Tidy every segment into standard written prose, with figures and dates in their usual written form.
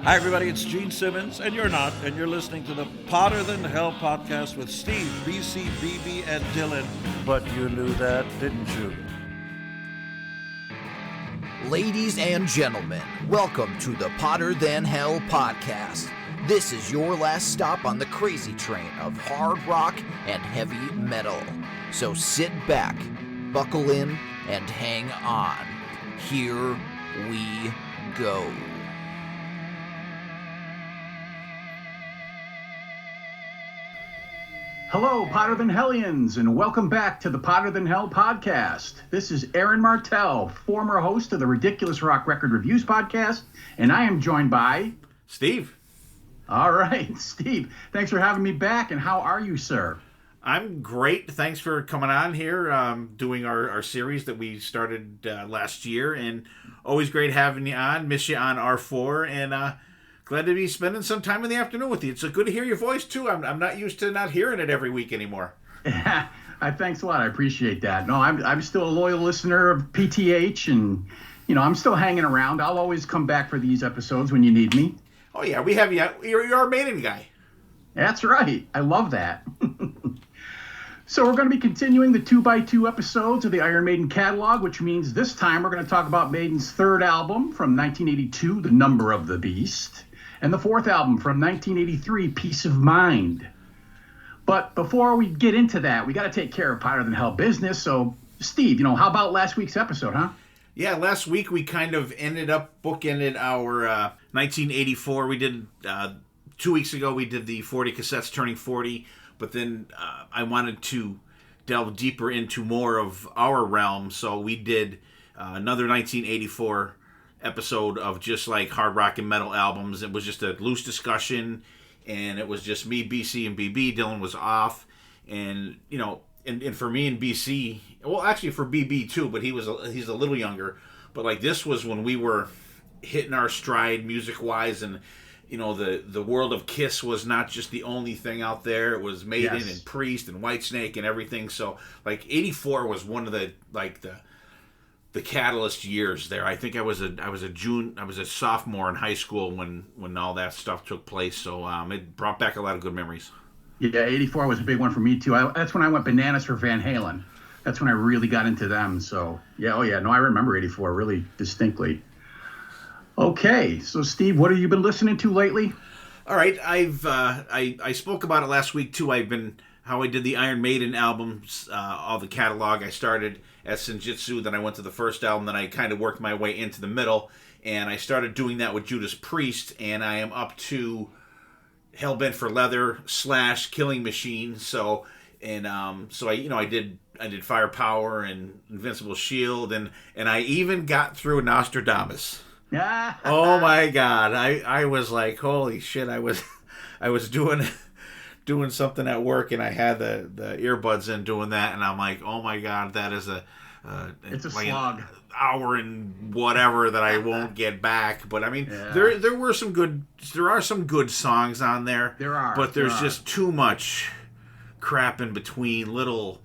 Hi, everybody. It's Gene Simmons, and you're not, and you're listening to the Potter Than Hell podcast with Steve, BC, BB, and Dylan. But you knew that, didn't you? Ladies and gentlemen, welcome to the Potter Than Hell podcast. This is your last stop on the crazy train of hard rock and heavy metal. So sit back, buckle in, and hang on. Here we go. Hello, Potter Than Hellians, and welcome back to the Potter Than Hell podcast. This is Aaron Martel, former host of the Ridiculous Rock Record Reviews podcast, and I am joined by... Steve. All right, Steve, thanks for having me back, and how are you, sir? I'm great. Thanks for coming on here, doing our series that we started last year, and always great having you on. Miss you on R4, and glad to be spending some time in the afternoon with you. It's good to hear your voice, too. I'm not used to not hearing it every week anymore. Thanks a lot. I appreciate that. No, I'm still a loyal listener of PTH, and, I'm still hanging around. I'll always come back for these episodes when you need me. Oh, yeah, we have you. You're our Maiden guy. That's right. I love that. So we're going to be continuing the 2x2 episodes of the Iron Maiden catalog, which means this time we're going to talk about Maiden's third album from 1982, The Number of the Beast, and the fourth album from 1983, Peace of Mind. But before we get into that, we got to take care of Potter Than Hell business. So, Steve, how about last week's episode, huh? Yeah, last week we kind of bookended our 1984. We did, 2 weeks ago, we did the 40 cassettes turning 40. But then I wanted to delve deeper into more of our realm, so we did another 1984 episode of just like hard rock and metal albums. It was just a loose discussion, and it was just me, BC, and BB. Dylan was off, and and for me and BC, well, actually for BB too, but he's a little younger. But like this was when we were hitting our stride music wise, and the world of Kiss was not just the only thing out there. It was Maiden and Priest and Whitesnake and everything. So like 84 was one of the catalyst years there. I think I was a sophomore in high school when all that stuff took place. So it brought back a lot of good memories. Yeah, 84 was a big one for me too. That's when I went bananas for Van Halen. That's when I really got into them. So yeah, I remember 84 really distinctly. Okay, so Steve, what have you been listening to lately? All right, I spoke about it last week too. How I did the Iron Maiden albums, all the catalog. I started at Senjutsu, then I went to the first album, then I kind of worked my way into the middle, and I started doing that with Judas Priest, and I am up to Hellbent for Leather / Killing Machine. So I did Firepower and Invincible Shield, and I even got through Nostradamus. Oh my God! I was like, holy shit! I was doing something at work, and I had the earbuds in doing that, and I'm like, oh my God, that is it's a like slog. An hour and whatever that I won't get back. But I mean, there are some good songs on there. There are, but there's just too much crap in between, little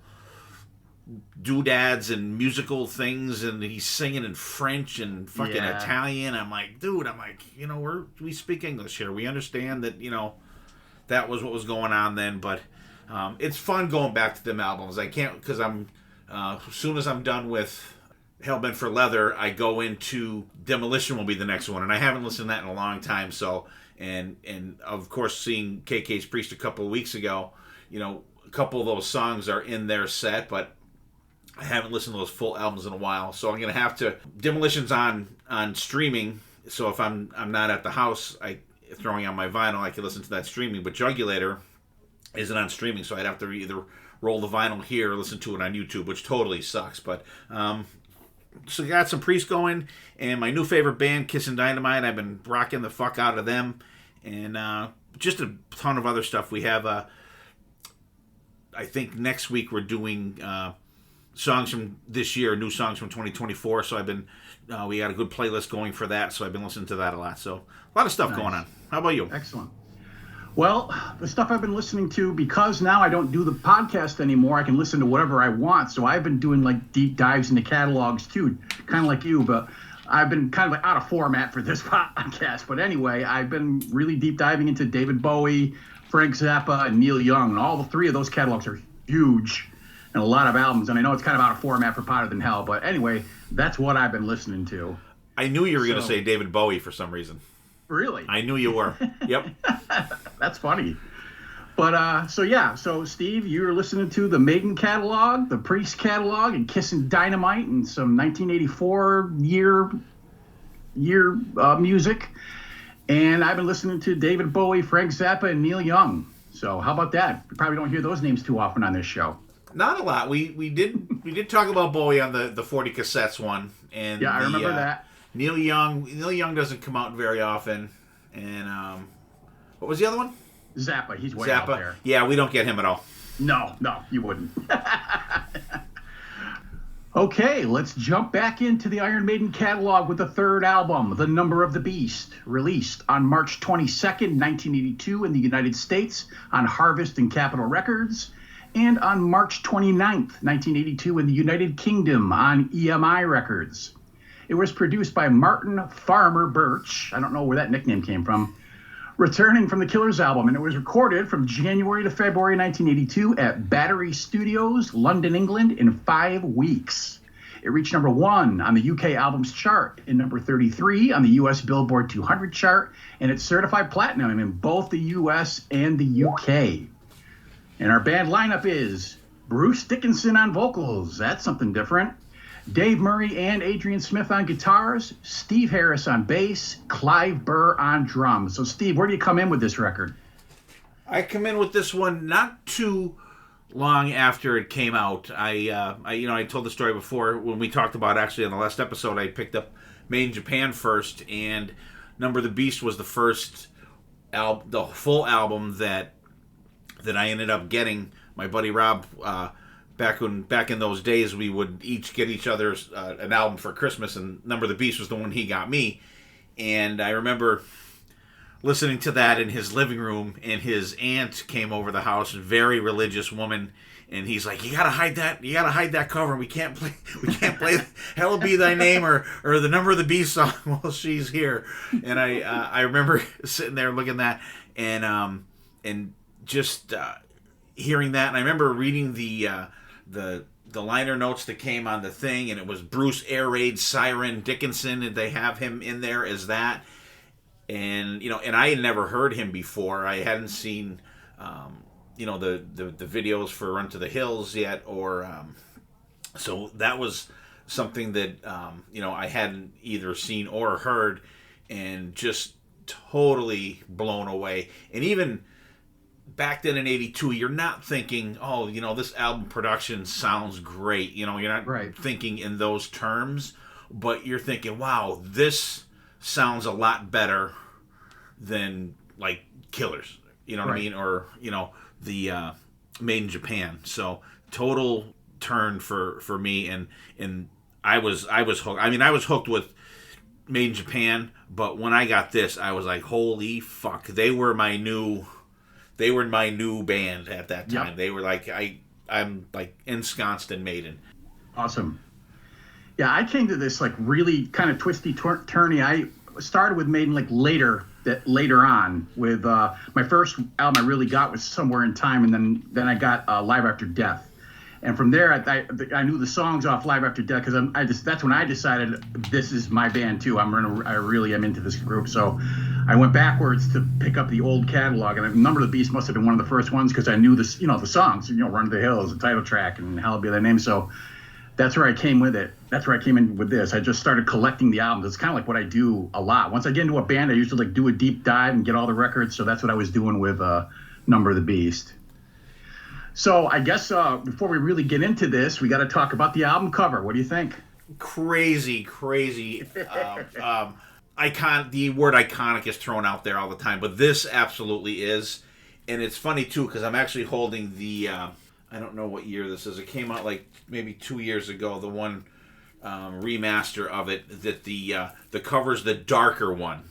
doodads and musical things, and he's singing in French and fucking Italian. I'm like, dude, we speak English here. We understand that, that was what was going on then, but it's fun going back to them albums. I can't, because as soon as I'm done with Hellbent for Leather, I go into Demolition will be the next one, and I haven't listened to that in a long time, so, and of course, seeing KK's Priest a couple of weeks ago, a couple of those songs are in their set, but I haven't listened to those full albums in a while, so I'm gonna have to. Demolition's on streaming, so if I'm not at the house, throwing on my vinyl, I can listen to that streaming. But Jugulator isn't on streaming, so I'd have to either roll the vinyl here or listen to it on YouTube, which totally sucks. But so got some Priest going, and my new favorite band, Kiss and Dynamite. I've been rocking the fuck out of them, and just a ton of other stuff. We have I think next week we're doing songs from this year, new songs from 2024. So I've been, we got a good playlist going for that. So I've been listening to that a lot. So a lot of stuff going on. How about you? Excellent. Well, the stuff I've been listening to, because now I don't do the podcast anymore, I can listen to whatever I want. So I've been doing like deep dives into catalogs too, kind of like you. But I've been kind of like out of format for this podcast, but anyway, I've been really deep diving into David Bowie, Frank Zappa, and Neil Young, and all the three of those catalogs are huge and a lot of albums, and I know it's kind of out of format for Potter Than Hell, but anyway, that's what I've been listening to. I knew you were going to say David Bowie for some reason. Really? I knew you were. Yep. That's funny. But, so Steve, you're listening to the Maiden catalog, the Priest catalog, and Kissin' Dynamite, and some 1984 year music. And I've been listening to David Bowie, Frank Zappa, and Neil Young. So how about that? You probably don't hear those names too often on this show. Not a lot. We did talk about Bowie on the 40 cassettes one. And yeah, I remember that. Neil Young doesn't come out very often. And what was the other one? Zappa, he's way out there. Yeah, we don't get him at all. No, you wouldn't. Okay, let's jump back into the Iron Maiden catalog with the third album, The Number of the Beast, released on March 22nd, 1982 in the United States on Harvest and Capitol Records, and on March 29th, 1982 in the United Kingdom on EMI Records. It was produced by Martin Farmer Birch. I don't know where that nickname came from. Returning from the Killers album, and it was recorded from January to February 1982 at Battery Studios, London, England, in 5 weeks. It reached number 1 on the UK Albums Chart and number 33 on the US Billboard 200 chart, and it's certified platinum in both the US and the UK. And our band lineup is Bruce Dickinson on vocals, that's something different. Dave Murray and Adrian Smith on guitars, Steve Harris on bass, Clive Burr on drums. So, Steve, where do you come in with this record? I come in with this one not too long after it came out. I told the story before when we talked about actually on the last episode. I picked up Made in Japan first, and Number of the Beast was the first the full album that I ended up getting. My buddy Rob. Back in those days, we would each get each other's an album for Christmas, and Number of the Beast was the one he got me. And I remember listening to that in his living room, and his aunt came over the house, a very religious woman, and he's like, "You gotta hide that cover. We can't play Hallowed Be Thy Name or the Number of the Beast song while she's here." And I remember sitting there looking at that and just hearing that, and I remember reading the liner notes that came on the thing, and it was Bruce Air Raid Siren Dickinson, and they have him in there as that. And and I had never heard him before. I hadn't seen the videos for Run to the Hills yet, or so that was something that I hadn't either seen or heard, and just totally blown away. And even back then in 82, you're not thinking, this album production sounds great. You're not thinking in those terms, but you're thinking, wow, this sounds a lot better than like Killers. You know what I mean? Or, the Made in Japan. So total turn for me, and I was hooked. I mean, I was hooked with Made in Japan, but when I got this, I was like, holy fuck, they were my new band at that time. Yep. They were like, I'm like ensconced in Maiden. Awesome. Yeah, I came to this like really kind of twisty turny. I started with Maiden like later on with my first album I really got was Somewhere in Time, and then I got Live After Death. And from there, I knew the songs off Live After Death because that's when I decided this is my band too. I really am into this group. So I went backwards to pick up the old catalog, and Number of the Beast must have been one of the first ones because I knew this, the songs, Run to the Hills, the title track, and Hallowed Be Thy Name. So that's where I came with it. That's where I came in with this. I just started collecting the albums. It's kind of like what I do a lot. Once I get into a band, I used to like do a deep dive and get all the records. So that's what I was doing with Number of the Beast. So I guess before we really get into this, we got to talk about the album cover. What do you think? Crazy. The word iconic is thrown out there all the time, but this absolutely is. And it's funny too, because I'm actually holding the, I don't know what year this is. It came out like maybe 2 years ago, the one remaster of it, that the cover's the darker one.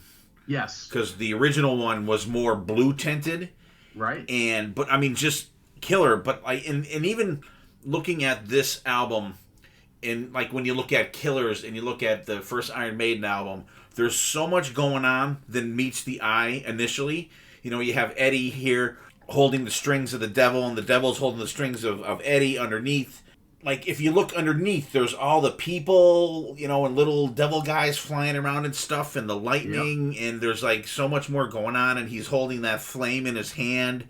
Yes. Because the original one was more blue tinted. Right. But I mean, just killer. But and even looking at this album And like when you look at Killers and you look at the first Iron Maiden album, there's so much going on that meets the eye initially. You know, you have Eddie here holding the strings of the devil, and the devil's holding the strings of Eddie underneath. Like, if you look underneath, there's all the people, you know, and little devil guys flying around and stuff, and the lightning, and there's, like, so much more going on, and he's holding that flame in his hand,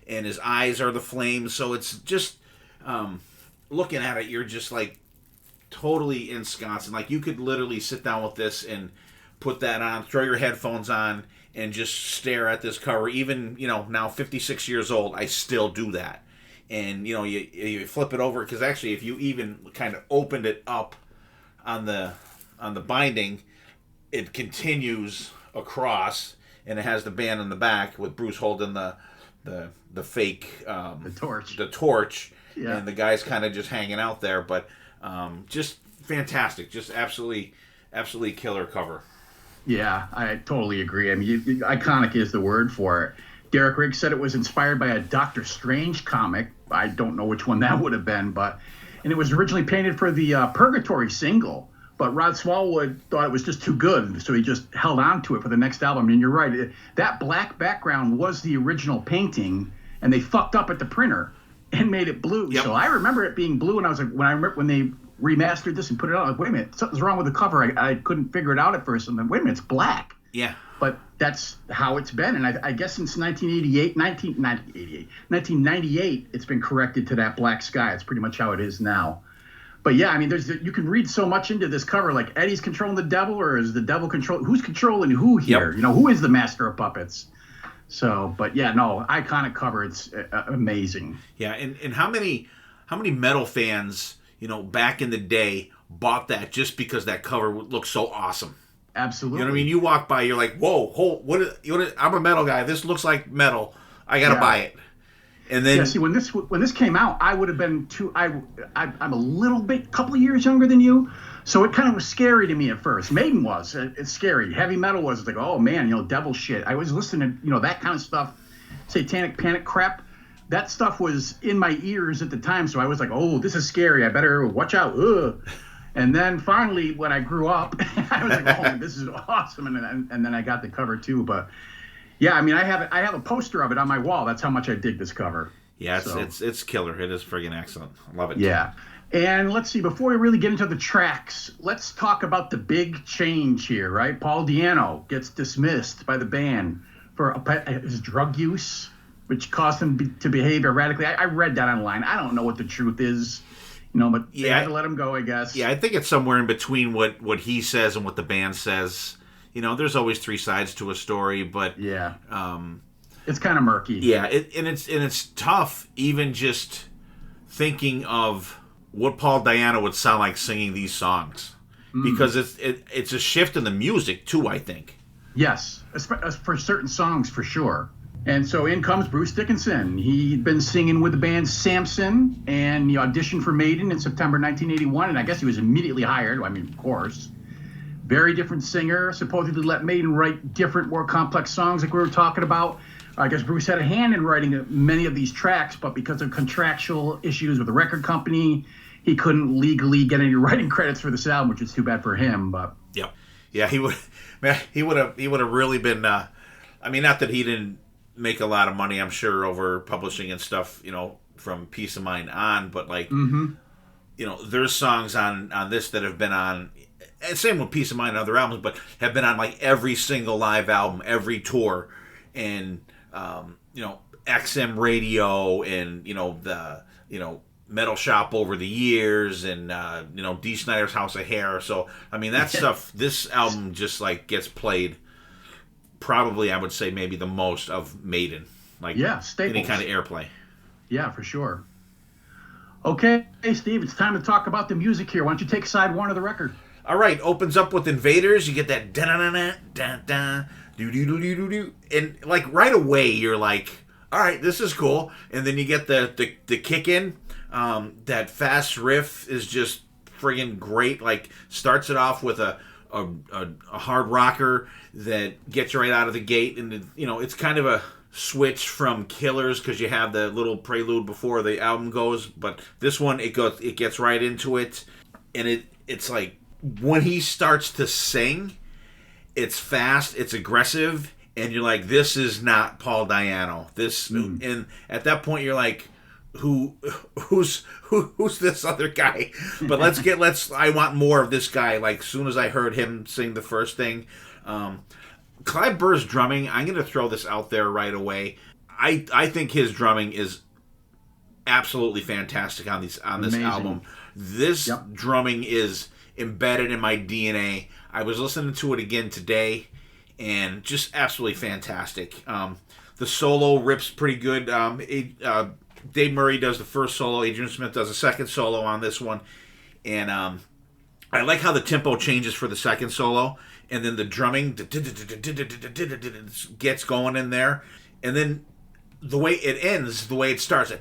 and his eyes are the flames, so it's just, looking at it, you're just, like, totally ensconced, and, like, you could literally sit down with this and put that on, throw your headphones on, and just stare at this cover. Even, you know, now 56 years old, I still do that. And, you know, you flip it over, because actually if you even kind of opened it up on the binding, it continues across, and it has the band in the back with Bruce holding the fake the torch, yeah. And the guy's kind of just hanging out there. But just fantastic, just absolutely killer cover. Yeah, I totally agree. I mean, iconic is the word for it. Derek Riggs said it was inspired by a Doctor Strange comic. I don't know which one that would have been, and it was originally painted for the Purgatory single, but Rod Smallwood thought it was just too good, so he just held on to it for the next album. And you're right, that black background was the original painting, and they fucked up at the printer and made it blue. Yep. So I remember it being blue, and I was like, when they remastered this and put it out, like, wait a minute, something's wrong with the cover. I couldn't figure it out at first, and then, wait a minute, it's black. Yeah. But that's how it's been. And I guess since 1998, it's been corrected to that black sky. It's pretty much how it is now. But yeah, I mean, you can read so much into this cover. Like, Eddie's controlling the devil, or is the devil who's controlling who here? Yep. You know, who is the master of puppets? So, but yeah, no, iconic cover. It's amazing. Yeah, and how many metal fans, you know, back in the day bought that just because that cover looked so awesome? Absolutely. You know what I mean? You walk by, you're like, whoa, I'm a metal guy. This looks like metal. I gotta buy it. And then, see, when this came out, I would have been I'm a couple of years younger than you, so it kind of was scary to me at first. Maiden was, it's scary. Heavy metal was like, oh man, you know, devil shit. I was listening to, you know, that kind of stuff, satanic panic crap. That stuff was in my ears at the time, so I was like, oh, this is scary. I better watch out. Ugh. And then finally, when I grew up, I was like, oh, this is awesome. And then I got the cover too. But yeah, I mean, I have a poster of it on my wall. That's how much I dig this cover. Yeah, it's killer. It is friggin' excellent. I love it. Yeah. And let's see, before we really get into the tracks, let's talk about the big change here, right? Paul Di'Anno gets dismissed by the band for his drug use, which caused him to behave erratically. I read that online. I don't know what the truth is. You know, but they had to let him go, I guess. Yeah, I think it's somewhere in between what he says and what the band says. You know, there's always three sides to a story, but yeah, it's kind of murky. Yeah, it's tough even just thinking of what Paul Di'Anno would sound like singing these songs, because it's a shift in the music too, I think. Yes, for certain songs for sure. And so in comes Bruce Dickinson. He'd been singing with the band Samson, and he auditioned for Maiden in September 1981, and I guess he was immediately hired. I mean, of course. Very different singer, supposedly let Maiden write different, more complex songs like we were talking about. I guess Bruce had a hand in writing many of these tracks, but because of contractual issues with the record company, he couldn't legally get any writing credits for this album, which is too bad for him. But yeah, he would have really been. I mean, not that he didn't make a lot of money, I'm sure, over publishing and stuff, you know, from Peace of Mind on, but like, you know, there's songs on this that have been on, and same with Peace of Mind and other albums, but have been on like every single live album, every tour, and you know, XM radio, and you know, the, you know, Metal Shop over the years, and you know, Dee Snider's House of Hair. So I mean, that stuff, this album just like gets played probably, I would say, maybe the most of Maiden. Like, staples. Any kind of airplay. Yeah, for sure. Okay, hey Steve, it's time to talk about the music here. Why don't you take side one of the record? All right, opens up with Invaders. You get that da-da-da-da, do-do-do-do-do-do. And like right away, you're like, all right, this is cool. And then you get the kick in. That fast riff is just friggin' great. Like, starts it off with a hard rocker that gets you right out of the gate, and you know, it's kind of a switch from Killers, because you have the little prelude before the album goes, but this one it gets right into it. and it's like when he starts to sing, it's fast, it's aggressive, and you're like, this is not Paul Di'Anno. And at that point you're like, who's this other guy? But I want more of this guy. Like, as soon as I heard him sing the first thing, Clive Burr's drumming, I'm going to throw this out there right away. I think his drumming is absolutely fantastic on this album. This drumming is embedded in my DNA. I was listening to it again today, and just absolutely fantastic. The solo rips pretty good. Dave Murray does the first solo. Adrian Smith does the second solo on this one. And I like how the tempo changes for the second solo. And then the drumming gets going in there. And then the way it ends, the way it starts. And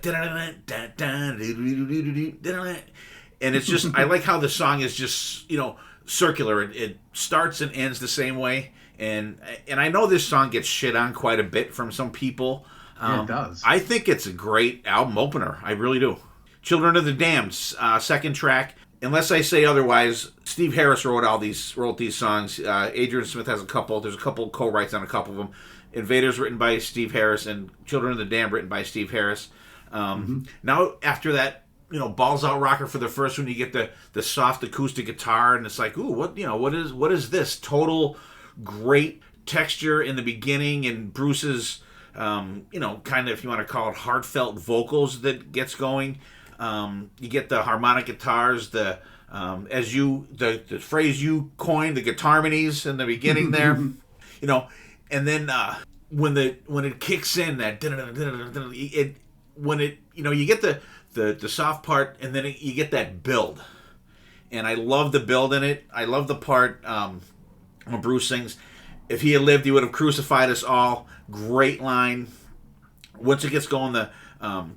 it's just, I like how the song is just, circular. It starts and ends the same way. And I know this song gets shit on quite a bit from some people. It does. I think it's a great album opener. I really do. Children of the Damned, second track. Unless I say otherwise, Steve Harris wrote these songs. Adrian Smith has a couple. There's a couple co-writes on a couple of them. Invaders written by Steve Harris and Children of the Damned written by Steve Harris. Now after that, balls out rocker for the first one, you get the soft acoustic guitar, and it's like, ooh, what is this? Total great texture in the beginning, and Bruce's kind of, if you want to call it, heartfelt vocals that gets going. You get the harmonic guitars, the phrase you coined, the guitarmonies in the beginning there, and then when it kicks in, that you get the soft part, and then you get that build, and I love the build in it. I love the part when Bruce sings, "If he had lived, he would have crucified us all." Great line. Once it gets going, the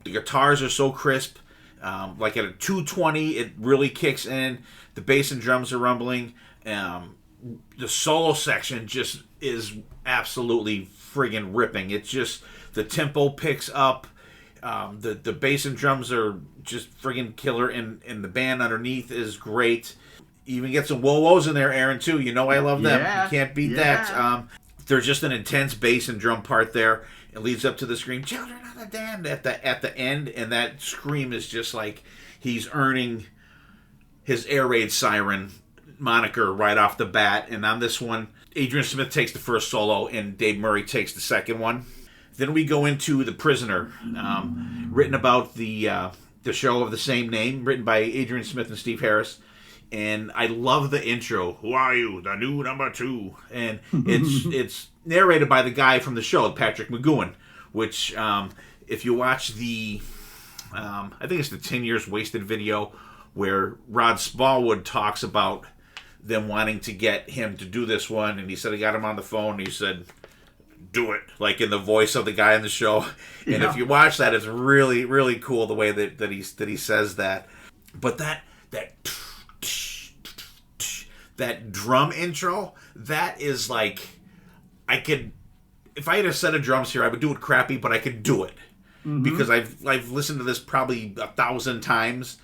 guitars are so crisp. Like at a 220, it really kicks in. The bass and drums are rumbling. The solo section just is absolutely friggin' ripping. It's just, the tempo picks up. The bass and drums are just friggin' killer, and the band underneath is great. You even get some whoa-whoas in there, Aaron, too. I love them. You can't beat that. There's just an intense bass and drum part there. It leads up to the scream, "Children of the Damned," at the end, and that scream is just like he's earning his air raid siren moniker right off the bat. And on this one, Adrian Smith takes the first solo, and Dave Murray takes the second one. Then we go into The Prisoner, written about the show of the same name, written by Adrian Smith and Steve Harris. And I love the intro. "Who are you? The new number 2." And it's narrated by the guy from the show, Patrick McGowan, which if you watch the, I think it's the 10 Years Wasted video, where Rod Smallwood talks about them wanting to get him to do this one. And he said he got him on the phone, and he said, "Do it," like in the voice of the guy in the show. And if you watch that, it's really, really cool the way that he says that. But that drum intro, that is like, if I had a set of drums here, I would do it crappy, but I could do it because I've listened to this probably 1,000 times,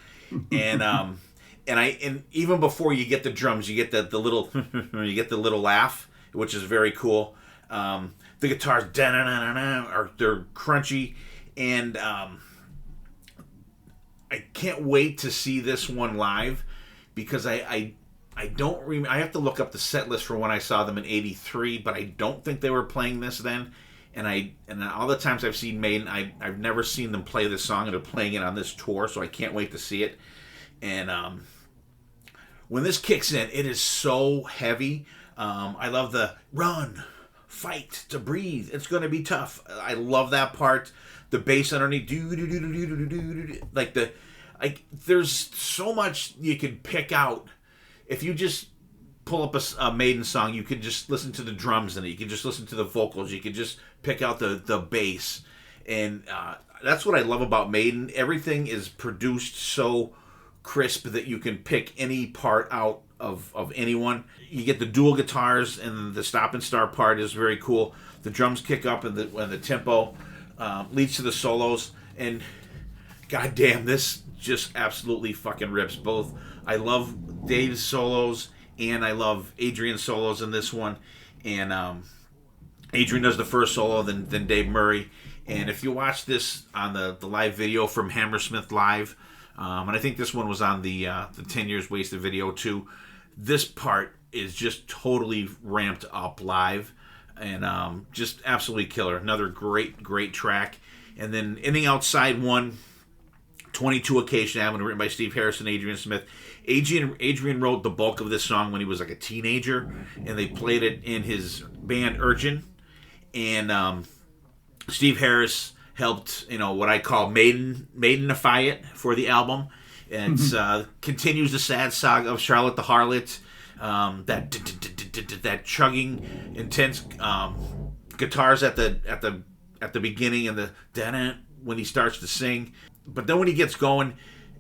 and and even before you get the drums, you get the little you get the little laugh, which is very cool. The guitars, they're crunchy, and I can't wait to see this one live, because I don't remember. I have to look up the set list for when I saw them in '83, but I don't think they were playing this then. And all the times I've seen Maiden, I've never seen them play this song, and they're playing it on this tour, so I can't wait to see it. And when this kicks in, it is so heavy. I love the run, fight to breathe. It's going to be tough. I love that part. The bass underneath, there's so much you could pick out. If you just pull up a Maiden song, you could just listen to the drums in it. You could just listen to the vocals. You could just pick out the bass. And that's what I love about Maiden. Everything is produced so crisp that you can pick any part out of anyone. You get the dual guitars, and the stop and start part is very cool. The drums kick up, and the tempo leads to the solos. And goddamn, this just absolutely fucking rips. Both, I love Dave's solos and I love Adrian's solos in this one. And Adrian does the first solo, then Dave Murray. And if you watch this on the live video from Hammersmith Live, and I think this one was on the 10 Years Wasted video too, this part is just totally ramped up live. And just absolutely killer. Another great track. And then In the Outside one, 22 Acacia Avenue, written by Steve Harris and Adrian Smith. Adrian wrote the bulk of this song when he was like a teenager, and they played it in his band Urchin. And Steve Harris helped, what I call Maidenify it for the album. And it continues the sad saga of Charlotte the Harlot. That chugging, intense guitars at the beginning and the da when he starts to sing. But then when he gets going,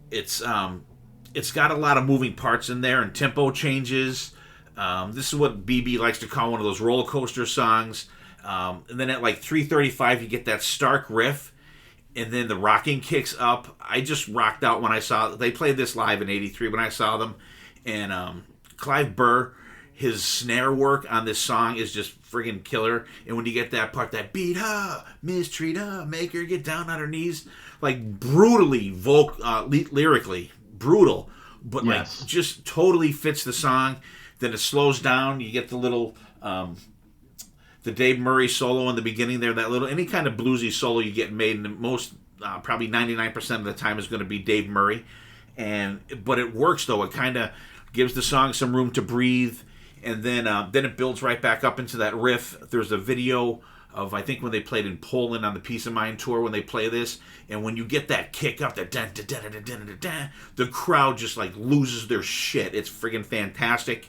it's got a lot of moving parts in there and tempo changes. This is what BB likes to call one of those roller coaster songs. And then at like 3:35, you get that stark riff, and then the rocking kicks up. I just rocked out when I saw they played this live in '83 when I saw them, and Clive Burr, his snare work on this song is just friggin' killer. And when you get that part, that beat her, mistreat her, make her get down on her knees, like brutally lyrically brutal, but yes, like just totally fits the song. Then it slows down. You get the little the Dave Murray solo in the beginning there. That little any kind of bluesy solo you get made, and most probably 99% of the time is going to be Dave Murray, but it works though. It kind of gives the song some room to breathe. And then it builds right back up into that riff. There's a video of, I think, when they played in Poland on the Peace of Mind tour, when they play this. And when you get that kick up, that the crowd just like loses their shit. It's friggin' fantastic.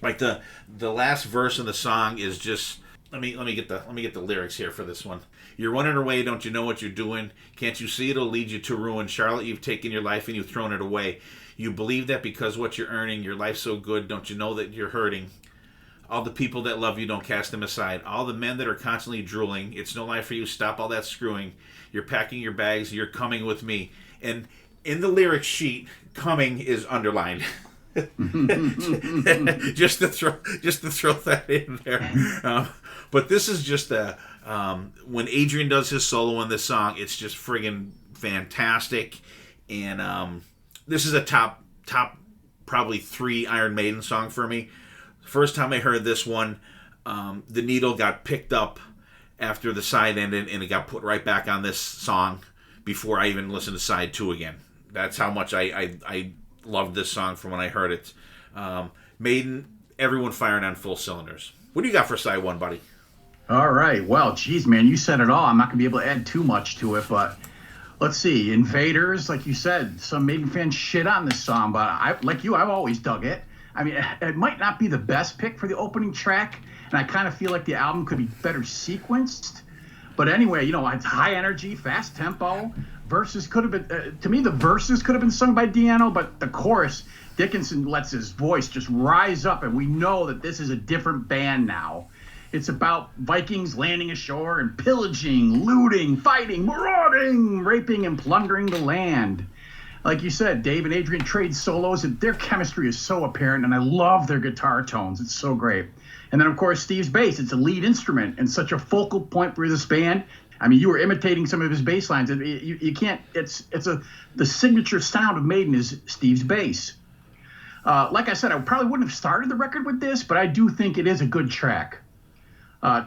Like the last verse in the song is just, let me get the lyrics here for this one. You're running away, don't you know what you're doing? Can't you see it'll lead you to ruin? Charlotte, you've taken your life and you've thrown it away. You believe that because what you're earning, your life's so good, don't you know that you're hurting? All the people that love you, don't cast them aside. All the men that are constantly drooling, it's no life for you, stop all that screwing. You're packing your bags, you're coming with me. And in the lyric sheet, coming is underlined. just to throw that in there. But this is just when Adrian does his solo in this song, it's just friggin' fantastic. And this is a top probably 3 Iron Maiden song for me. First time I heard this one, the needle got picked up after the side ended, and it got put right back on this song before I even listened to side 2 again. That's how much I loved this song from when I heard it. Maiden, everyone firing on full cylinders. What do you got for side 1, buddy? All right. Well, geez, man, you said it all. I'm not going to be able to add too much to it, but let's see. Invaders, like you said, some Maiden fans shit on this song, but I've always dug it. I mean, it might not be the best pick for the opening track, and I kind of feel like the album could be better sequenced. But anyway, it's high energy, fast tempo. Verses could have been, to me, the verses could have been sung by Deano, but the chorus, Dickinson lets his voice just rise up, and we know that this is a different band now. It's about Vikings landing ashore and pillaging, looting, fighting, marauding, raping, and plundering the land. Like you said, Dave and Adrian trade solos, and their chemistry is so apparent, and I love their guitar tones. It's so great. And then, of course, Steve's bass. It's a lead instrument and such a focal point for this band. I mean, you were imitating some of his bass lines. You can't. The signature sound of Maiden is Steve's bass. Like I said, I probably wouldn't have started the record with this, but I do think it is a good track.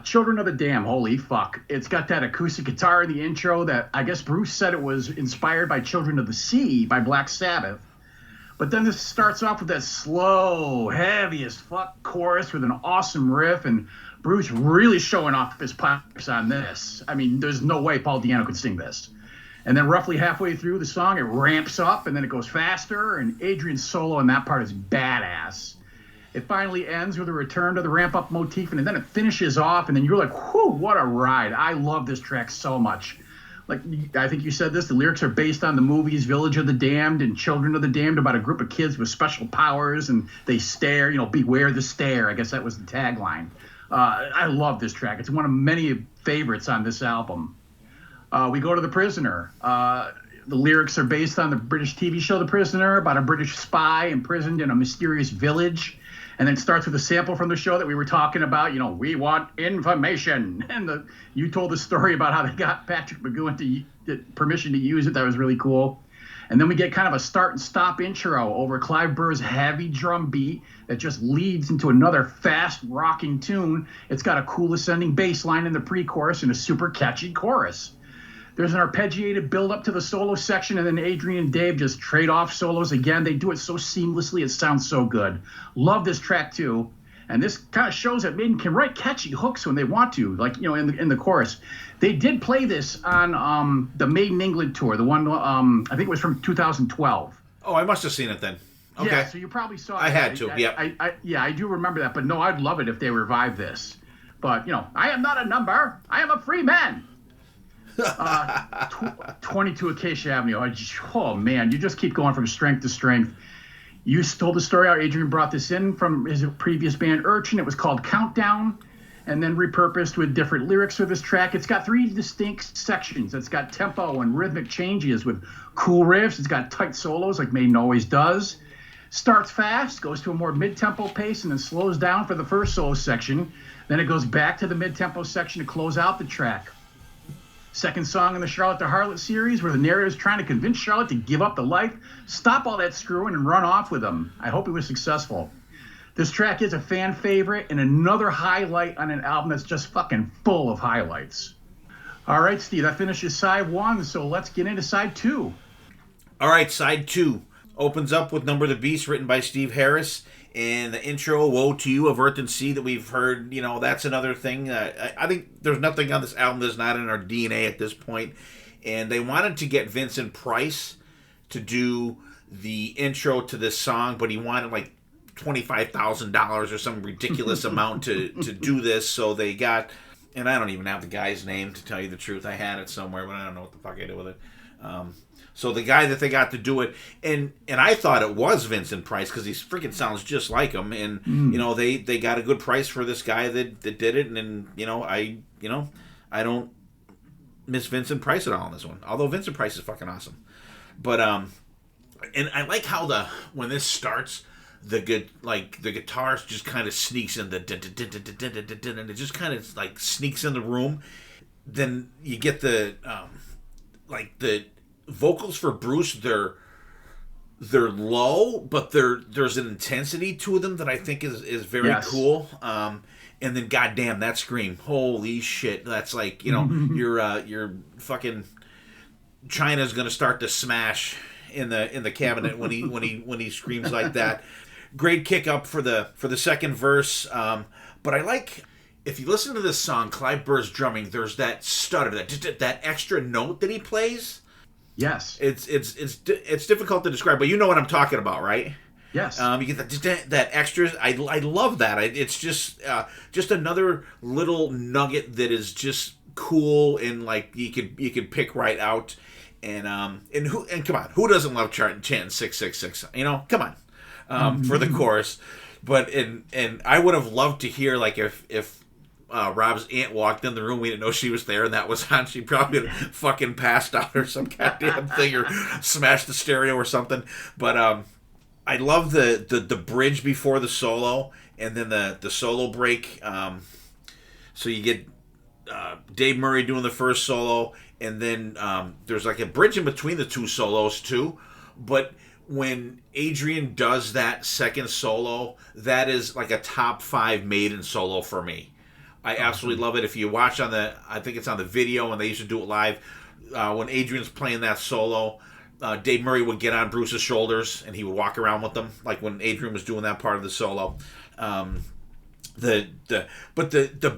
Children of the Dam, holy fuck. It's got that acoustic guitar in the intro that I guess Bruce said it was inspired by Children of the Sea by Black Sabbath. But then this starts off with that slow, heavy as fuck chorus with an awesome riff, and Bruce really showing off his pipes on this. I mean, there's no way Paul Deano could sing this. And then roughly halfway through the song, it ramps up, and then it goes faster, and Adrian's solo on that part is badass. It finally ends with a return to the ramp-up motif, and then it finishes off, and then you're like, whew, what a ride. I love this track so much. Like, I think you said this, the lyrics are based on the movies Village of the Damned and Children of the Damned, about a group of kids with special powers, and they stare, beware the stare. I guess that was the tagline. I love this track. It's one of many favorites on this album. We go to The Prisoner. The lyrics are based on the British TV show The Prisoner, about a British spy imprisoned in a mysterious village. And then it starts with a sample from the show that we were talking about. We want information. And you told the story about how they got Patrick McGowan to permission to use it. That was really cool. And then we get kind of a start and stop intro over Clive Burr's heavy drum beat that just leads into another fast rocking tune. It's got a cool ascending bass line in the pre-chorus and a super catchy chorus. There's an arpeggiated build up to the solo section, and then Adrian and Dave just trade off solos again. They do it so seamlessly. It sounds so good. Love this track too. And this kind of shows that Maiden can write catchy hooks when they want to, like, in the chorus. They did play this on the Maiden England tour, the one, I think it was from 2012. Oh, I must have seen it then. Okay. Yeah, so you probably saw it. I had to, I do remember that, but no, I'd love it if they revive this. But, I am not a number. I am a free man. 22 Acacia Avenue. Oh, man, you just keep going from strength to strength. You told the story how Adrian brought this in from his previous band Urchin. It was called Countdown, and then repurposed with different lyrics for this track. It's got 3 distinct sections. It's got tempo and rhythmic changes with cool riffs. It's got tight solos like Maiden always does. Starts fast, goes to a more mid-tempo pace, and then slows down for the first solo section. Then it goes back to the mid-tempo section to close out the track. Second song in the Charlotte the Harlot series, where the narrator is trying to convince Charlotte to give up the life, stop all that screwing, and run off with him. I hope he was successful. This track is a fan favorite and another highlight on an album that's just fucking full of highlights. All right, Steve, that finishes side 1, so let's get into side 2. All right, side 2 opens up with Number of the Beast, written by Steve Harris. And the intro, Woe to You of Earth and Sea, that we've heard, that's another thing. I think there's nothing on this album that's not in our DNA at this point. And they wanted to get Vincent Price to do the intro to this song, but he wanted like $25,000 or some ridiculous amount to do this. So they got, and I don't even have the guy's name, to tell you the truth. I had it somewhere, but I don't know what the fuck I did with it. So the guy that they got to do it, and I thought it was Vincent Price, because he freaking sounds just like him, and they got a good price for this guy that did it, and I don't miss Vincent Price at all on this one, although Vincent Price is fucking awesome. But and I like how when this starts, the guitar just kind of sneaks in, and it just kind of like sneaks in the room. Then you get the vocals for Bruce, they're low, but there's an intensity to them that I think is very cool. And then goddamn that scream, holy shit, that's like, your fucking China's gonna start to smash in the cabinet when he screams like that. Great kick up for the second verse. But I like, if you listen to this song, Clive Burr's drumming, there's that stutter, that extra note that he plays. Yes. It's difficult to describe, but you know what I'm talking about, right? Yes. You get that extra. I love that. It's just another little nugget that is just cool, and like you could pick right out. And come on, who doesn't love chanting 666? Come on, for the chorus. But and I would have loved to hear, like, if Rob's aunt walked in the room, we didn't know she was there, and that was on, she probably would have fucking passed out or some goddamn thing, or smashed the stereo or something. But I love the bridge before the solo, and then the solo break. So you get Dave Murray doing the first solo, and then there's like a bridge in between the two solos too. But when Adrian does that second solo, that is like a top 5 Maiden solo for me. I absolutely love it. If you watch I think it's on the video, and they used to do it live, when Adrian's playing that solo, Dave Murray would get on Bruce's shoulders, and he would walk around with them, like when Adrian was doing that part of the solo. The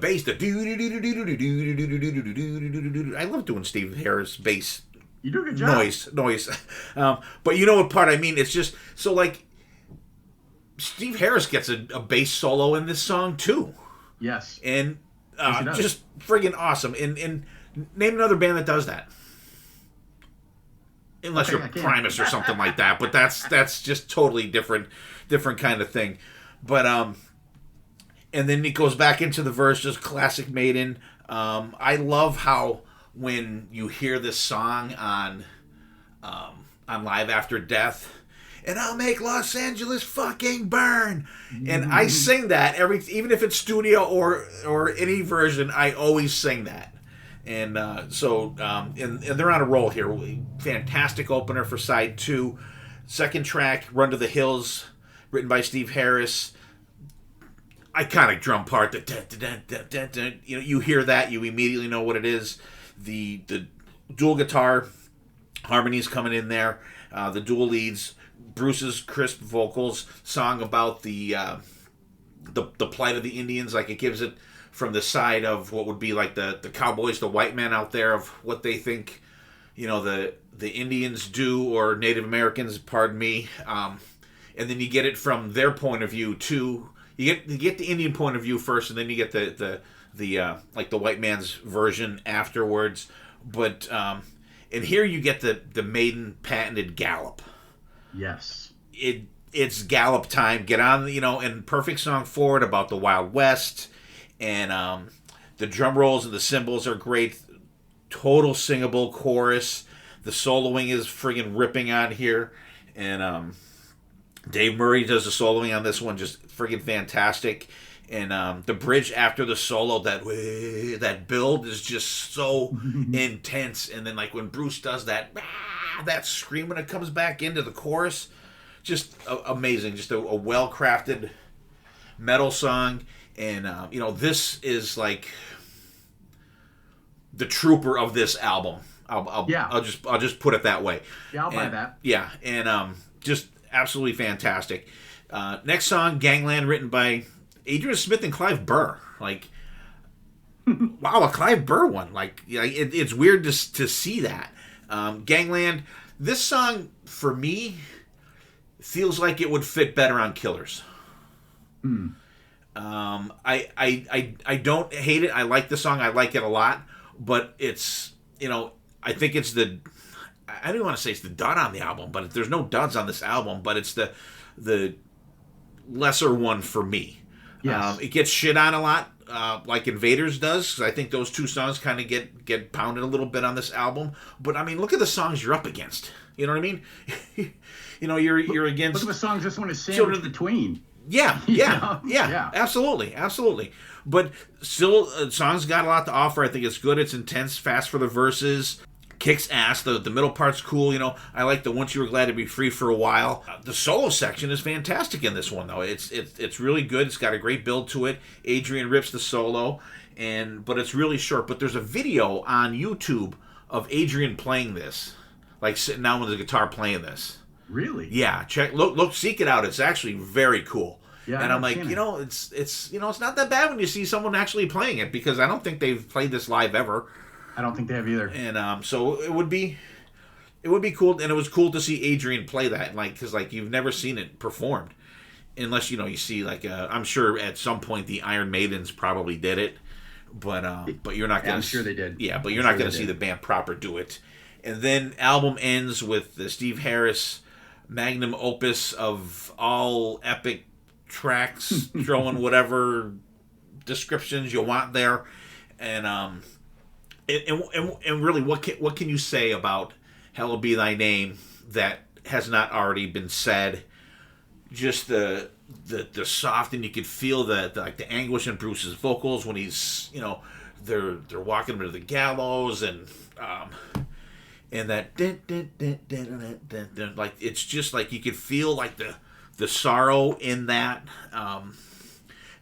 bass, I love doing Steve Harris bass. You do a good job. Noise. But you know what part I mean? It's just, so like, Steve Harris gets a bass solo in this song too. Yes. And just friggin' awesome. And name another band that does that. Unless you're Primus or something like that. But that's just totally different kind of thing. But and then it goes back into the verse, just classic Maiden. I love how when you hear this song on on Live After Death. And I'll make Los Angeles fucking burn. And I sing that even if it's studio or any version, I always sing that. And and they're on a roll here. Fantastic opener for side 2. Second track, Run to the Hills, written by Steve Harris. Iconic drum part. You hear that, you immediately know what it is. The dual guitar harmonies coming in there. The dual leads. Bruce's crisp vocals, song about the plight of the Indians, like it gives it from the side of what would be like the cowboys, the white men out there, of what they think, the Indians do, or Native Americans, pardon me. And then you get it from their point of view too. You get the Indian point of view first, and then you get the like the white man's version afterwards. But and here you get the Maiden patented gallop. Yes. It's gallop time. Get on, and perfect song forward about the Wild West. And the drum rolls and the cymbals are great. Total singable chorus. The soloing is friggin' ripping on here. And Dave Murray does the soloing on this one, just friggin' fantastic. And the bridge after the solo, that build is just so intense. And then like when Bruce does that scream when it comes back into the chorus, just amazing. Just a well-crafted metal song. And this is like the trooper of this album. I'll just put it that way. Yeah, I'll buy that. Yeah, and just absolutely fantastic. Next song, Gangland, written by Adrian Smith and Clive Burr. Like, wow, a Clive Burr one. Like, it's weird to see that. Gangland. This song for me feels like it would fit better on Killers. I don't hate it. I like the song. I like it a lot. But it's, I think it's I don't want to say it's the dud on the album, but there's no duds on this album, but it's the lesser one for me. Yes. It gets shit on a lot, like Invaders does, because I think those two songs kind of get pounded a little bit on this album. But I mean, look at the songs you're up against. You know what I mean? You're against. Look at the songs this one is sandwiched between. Yeah, absolutely. But still, song's got a lot to offer. I think it's good. It's intense, fast for the verses. Kicks ass. The middle part's cool. I like the Once You Were Glad to Be Free for a While. The solo section is fantastic in this one, though. It's really good. It's got a great build to it. Adrian rips the solo, but it's really short. But there's a video on YouTube of Adrian playing this, like sitting down with the guitar playing this. Really? Yeah. Look, seek it out. It's actually very cool. Yeah, and I'm like, it's not that bad when you see someone actually playing it, because I don't think they've played this live ever. I don't think they have either. And so it would be cool, and it was cool to see Adrian play that, because you've never seen it performed, unless you see I'm sure at some point the Iron Maidens probably did it, but you're not gonna. I'm sure they did. Yeah, but you're not gonna see the band proper do it. And then album ends with the Steve Harris magnum opus of all epic tracks, throwing whatever descriptions you want there, and really, what can you say about Hallowed Be Thy Name that has not already been said? Just the soft, and you could feel the anguish in Bruce's vocals when he's they're walking him to the gallows, and that like it's just like you could feel like the sorrow in that,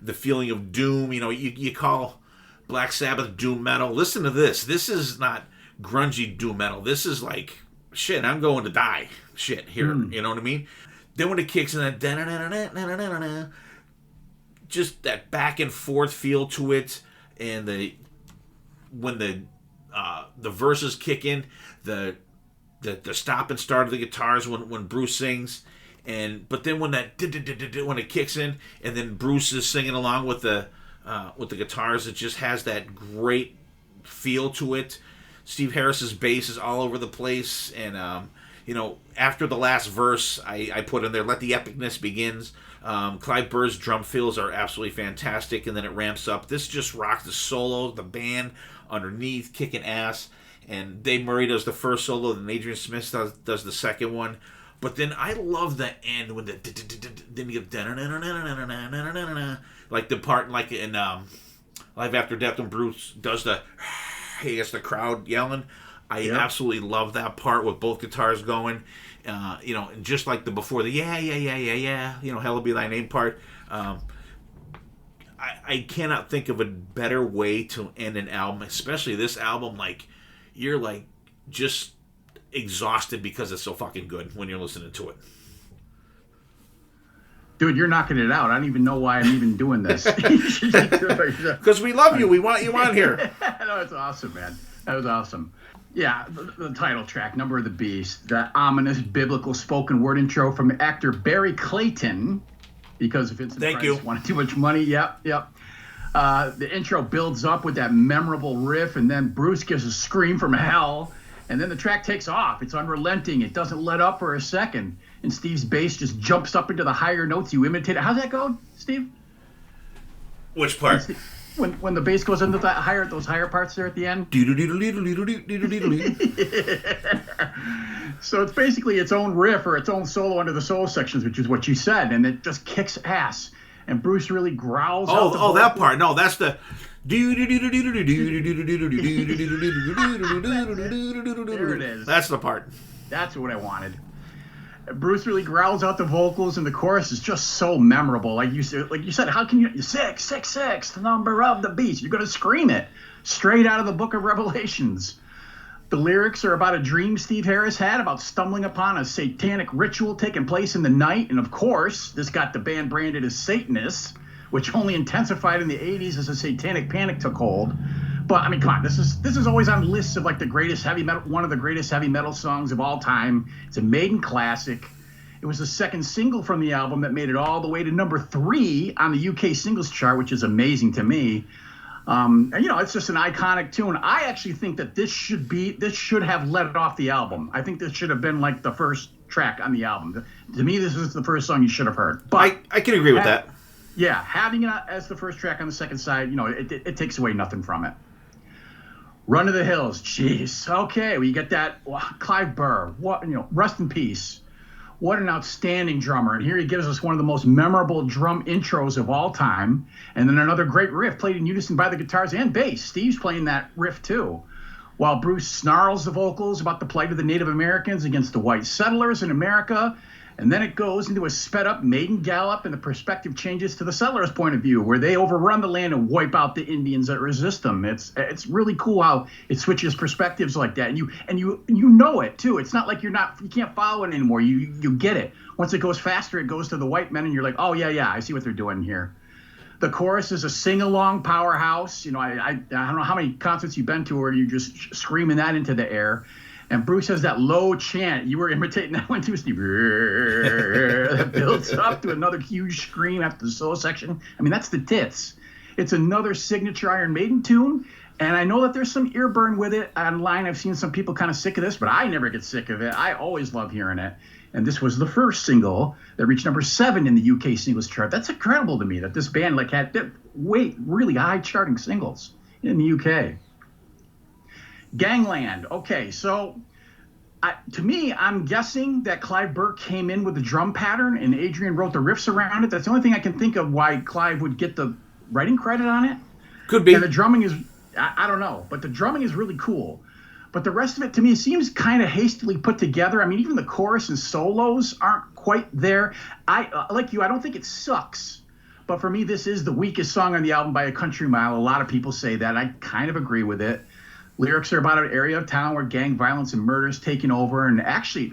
the feeling of doom. You call Black Sabbath doom metal. Listen to this. This is not grungy doom metal. This is like, shit, I'm going to die shit here. You know what I mean? Then when it kicks in that just that back and forth feel to it, and when the verses kick in, the stop and start of the guitars when Bruce sings, but then when it kicks in, and then Bruce is singing along with the guitars, it just has that great feel to it. Steve Harris's bass is all over the place, and after the last verse, I put in there, "Let the epicness begins." Clive Burr's drum fills are absolutely fantastic, and then it ramps up. This just rocks the solo, the band underneath, kicking ass. and Dave Murray does the first solo, and Adrian Smith does the second one. But then I love the end when then you get like the part like in Live After Death when Bruce does the he gets the crowd yelling. I absolutely love that part with both guitars going. And just like the before the yeah, Hell Be Thy Name part. I cannot think of a better way to end an album, especially this album. Like, you're like just exhausted because it's so fucking good when you're listening to it. Dude, you're knocking it out. I don't even know why I'm even doing this. Because we love you. We want you on here. No, it's awesome, man. That was awesome. Yeah, the title track, Number of the Beast, the ominous biblical spoken word intro from actor Barry Clayton. Because if Vincent Price wanted too much money, yep. The intro builds up with that memorable riff, and then Bruce gives a scream from hell, and then the track takes off. It's unrelenting. It doesn't let up for a second, and Steve's bass just jumps up into the higher notes. You imitate it. How's that go, Steve? Which part? When the bass goes into those higher parts there at the end. So it's basically its own riff or its own solo under the solo sections, which is what you said, and it just kicks ass. And Bruce really growls. Oh, that part. No, that's the. There it is. That's the part. That's what I wanted. Bruce really growls out the vocals, and the chorus is just so memorable. Like you said, how can you 666, the number of the beast? You're gonna scream it straight out of the Book of Revelations. The lyrics are about a dream Steve Harris had about stumbling upon a satanic ritual taking place in the night, and of course, this got the band branded as Satanists, which only intensified in the 80s as a satanic panic took hold. But I mean, come on, this is always on lists of like the greatest heavy metal, one of the greatest heavy metal songs of all time. It's a Maiden classic. It was the second single from the album that made it all the way to number 3 on the UK singles chart, which is amazing to me. And, it's just an iconic tune. I actually think that this should have led it off the album. I think this should have been like the first track on the album. To me, this is the first song you should have heard. But I can agree with that. Yeah, having it as the first track on the second side, it takes away nothing from it. Run to the Hills, jeez. Okay, well, you get that Clive Burr. Rest in peace. What an outstanding drummer. And here he gives us one of the most memorable drum intros of all time. And then another great riff played in unison by the guitars and bass. Steve's playing that riff too. While Bruce snarls the vocals about the plight of the Native Americans against the white settlers in America. And then it goes into a sped-up Maiden gallop, and the perspective changes to the settlers' point of view, where they overrun the land and wipe out the Indians that resist them. It's really cool how it switches perspectives like that, and you know it too. It's not like you can't follow it anymore. You get it. Once it goes faster, it goes to the white men, and you're like, oh yeah, I see what they're doing here. The chorus is a sing-along powerhouse. I don't know how many concerts you've been to where you're just screaming that into the air. And Bruce has that low chant. You were imitating that one too, Steve. That builds up to another huge scream after the solo section. I mean, that's the tits. It's another signature Iron Maiden tune. And I know that there's some ear burn with it online. I've seen some people kind of sick of this, but I never get sick of it. I always love hearing it. And this was the first single that reached number 7 in the UK singles chart. That's incredible to me that this band had really high charting singles in the UK. Gangland. Okay, so to me, I'm guessing that Clive Burr came in with the drum pattern and Adrian wrote the riffs around it. That's the only thing I can think of why Clive would get the writing credit on it. Could be. And the drumming is, I don't know, but the drumming is really cool. But the rest of it, to me, seems kind of hastily put together. I mean, even the chorus and solos aren't quite there. Like you, I don't think it sucks. But for me, this is the weakest song on the album by a country mile. A lot of people say that. I kind of agree with it. Lyrics are about an area of town where gang violence and murder is taking over. And actually,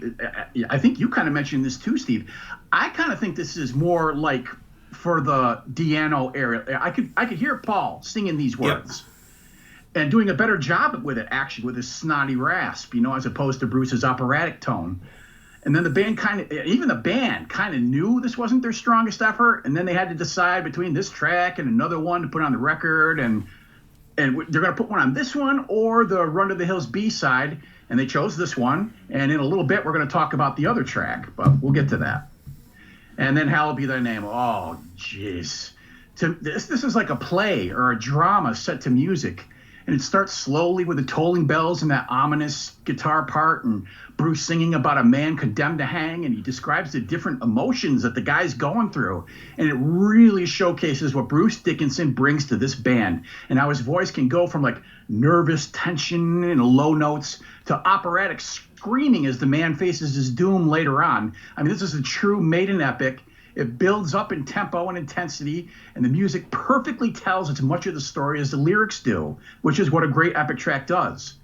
I think you kind of mentioned this too, Steve. I kind of think this is more like for the Diano area. I could hear Paul singing these words and doing a better job with it, actually, with his snotty rasp, as opposed to Bruce's operatic tone. And then the band kind of knew this wasn't their strongest effort. And then they had to decide between this track and another one to put on the record. And they're going to put one on this one or the Run to the Hills B-side, and they chose this one. And in a little bit, we're going to talk about the other track, but we'll get to that. And then Hallowed Be Thy Name. Oh, jeez. This is like a play or a drama set to music. And it starts slowly with the tolling bells and that ominous guitar part, and Bruce singing about a man condemned to hang, and he describes the different emotions that the guy's going through. And it really showcases what Bruce Dickinson brings to this band, and how his voice can go from like nervous tension and low notes to operatic screaming as the man faces his doom later on. I mean, this is a true Maiden epic. It builds up in tempo and intensity, and the music perfectly tells as much of the story as the lyrics do, which is what a great epic track does.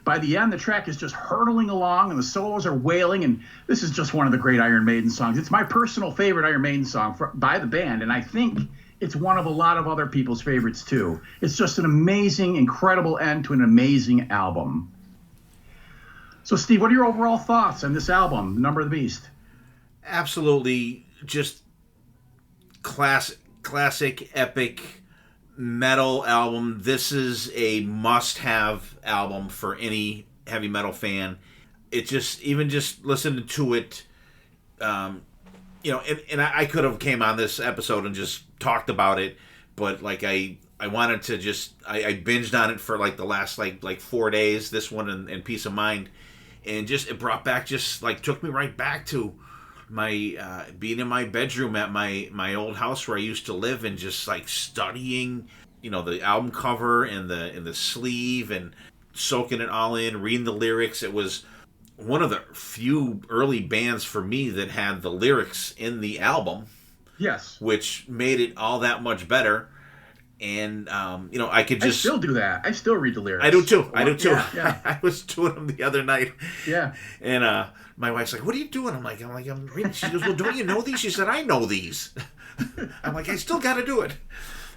By the end, the track is just hurtling along, and the solos are wailing, and this is just one of the great Iron Maiden songs. It's my personal favorite Iron Maiden song by the band, and I think it's one of a lot of other people's favorites too. It's just an amazing, incredible end to an amazing album. So, Steve, what are your overall thoughts on this album, Number of the Beast? Absolutely, just classic, epic metal album. This is a must-have album for any heavy metal fan. It just listening to it, and I could have came on this episode and just talked about it, but like I wanted to I binged on it for like the last like 4 days, this one and Peace of Mind, and just it brought back took me right back to my being in my bedroom at my old house where I used to live, and just like studying the album cover and the sleeve and soaking it all in, reading the lyrics. It was one of the few early bands for me that had the lyrics in the album. Yes. Which made it all that much better. And, I could just... I still do that. I still read the lyrics. I do too. Yeah. I was doing them the other night. Yeah. And my wife's like, what are you doing? I'm like, I'm reading. She goes, well, don't you know these? She said, I know these. I'm like, I still got to do it.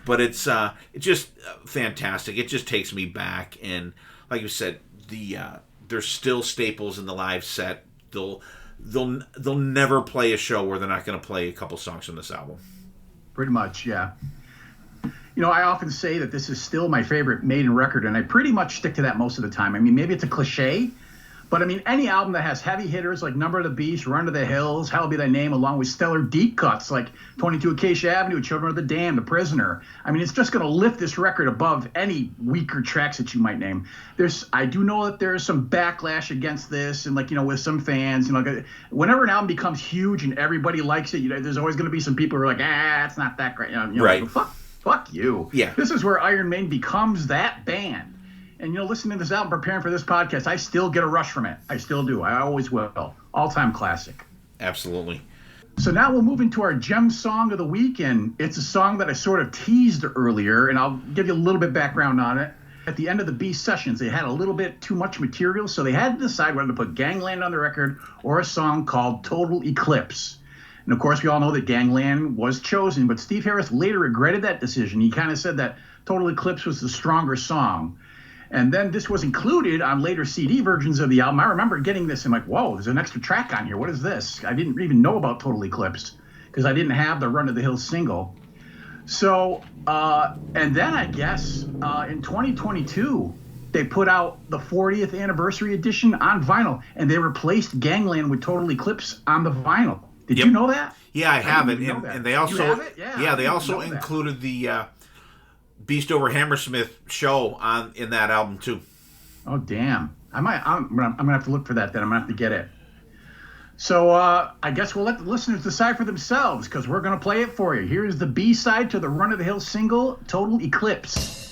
But it's just fantastic. It just takes me back. And like you said, there's still staples in the live set. They'll never play a show where they're not going to play a couple songs from this album. Pretty much, yeah. I often say that this is still my favorite Maiden record, and I pretty much stick to that most of the time. I mean, maybe it's a cliche, but I mean, any album that has heavy hitters like Number of the Beast, Run to the Hills, Hell Be Thy Name, along with stellar deep cuts like 22 Acacia Avenue, Children of the Damned, The Prisoner. I mean, it's just going to lift this record above any weaker tracks that you might name. I do know that there's some backlash against this, and with some fans, whenever an album becomes huge and everybody likes it, there's always going to be some people who are like, it's not that great. Right. Fuck you. Yeah. This is where Iron Maiden becomes that band. And, listening to this album, preparing for this podcast, I still get a rush from it. I still do. I always will. All-time classic. Absolutely. So now we'll move into our gem song of the week, and it's a song that I sort of teased earlier, and I'll give you a little bit background on it. At the end of the Beast sessions, they had a little bit too much material, so they had to decide whether to put Gangland on the record or a song called Total Eclipse. And, of course, we all know that Gangland was chosen, but Steve Harris later regretted that decision. He kind of said that Total Eclipse was the stronger song. And then this was included on later CD versions of the album. I remember getting this and like, whoa, there's an extra track on here. What is this? I didn't even know about Total Eclipse because I didn't have the Run to the Hills single. So, and then I guess in 2022, they put out the 40th anniversary edition on vinyl, and they replaced Gangland with Total Eclipse on the vinyl. Did you know that? Yeah, I have it. And they also, you have it? Yeah, they also included the Beast Over Hammersmith show in that album too. Oh damn! I'm gonna have to look for that. Then I'm gonna have to get it. So I guess we'll let the listeners decide for themselves because we're gonna play it for you. Here's the B-side to the Run of the Hills single, Total Eclipse.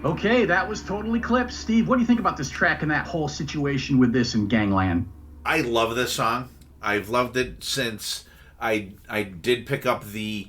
Okay, that was Total Eclipse. Steve, what do you think about this track and that whole situation with this in Gangland? I love this song. I've loved it since I did pick up the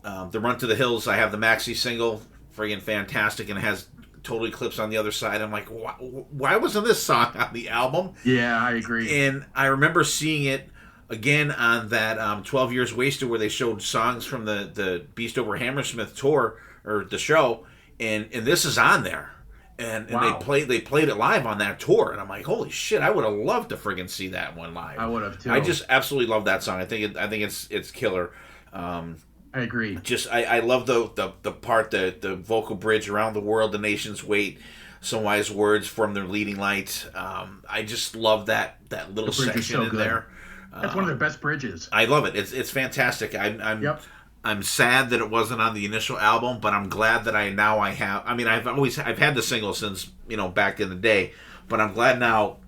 Run to the Hills. I have the maxi single, friggin' fantastic, and it has Total Eclipse on the other side. I'm like, why wasn't this song on the album? Yeah, I agree. And I remember seeing it again on that 12 Years Wasted, where they showed songs from the Beast Over Hammersmith tour, or the show, and this is on there. And Wow. they played it live on that tour, and I'm like, holy shit! I would have loved to friggin' see that one live. I would have too. I just absolutely love that song. I think it's killer. I agree. I love the part, the vocal bridge, around the world, the nation's weight, some wise words from their leading light. I just love that little The bridge is section so in good. there. That's one of their best bridges. I love it. It's fantastic. Yep. I'm sad that it wasn't on the initial album, but I'm glad that I have. I mean, I've had the single since back in the day, but I'm glad now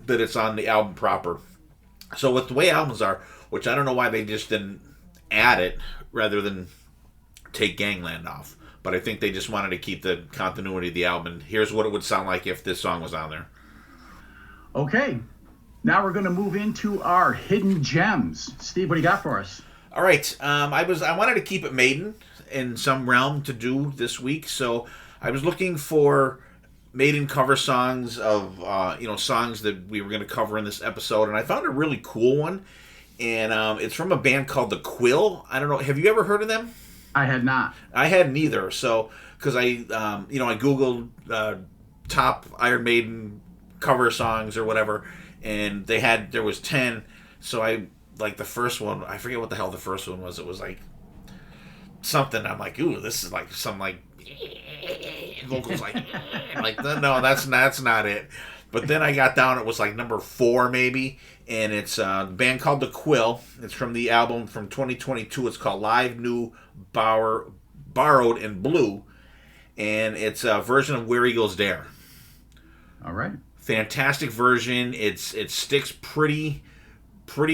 that it's on the album proper. So with the way albums are, which I don't know why they just didn't add it rather than take Gangland off, but I think they just wanted to keep the continuity of the album. And here's what it would sound like if this song was on there. Okay, now we're going to move into our hidden gems. Steve, what do you got for us? All right, I wanted to keep it Maiden in some realm to do this week, so I was looking for Maiden cover songs of songs that we were going to cover in this episode, and I found a really cool one, and it's from a band called The Quill. I don't know, have you ever heard of them? I had not. I hadn't either, so because I googled top Iron Maiden cover songs or whatever, and there was 10, so I. Like the first one, I forget what the hell the first one was. It was like something. I'm like, ooh, this is like some like vocals like no, that's not it. But then I got down. It was like number 4 maybe, and it's a band called The Quill. It's from the album from 2022. It's called Live, New, Borrowed, and Blue, and it's a version of Where Eagles Dare. All right. Fantastic version. It sticks pretty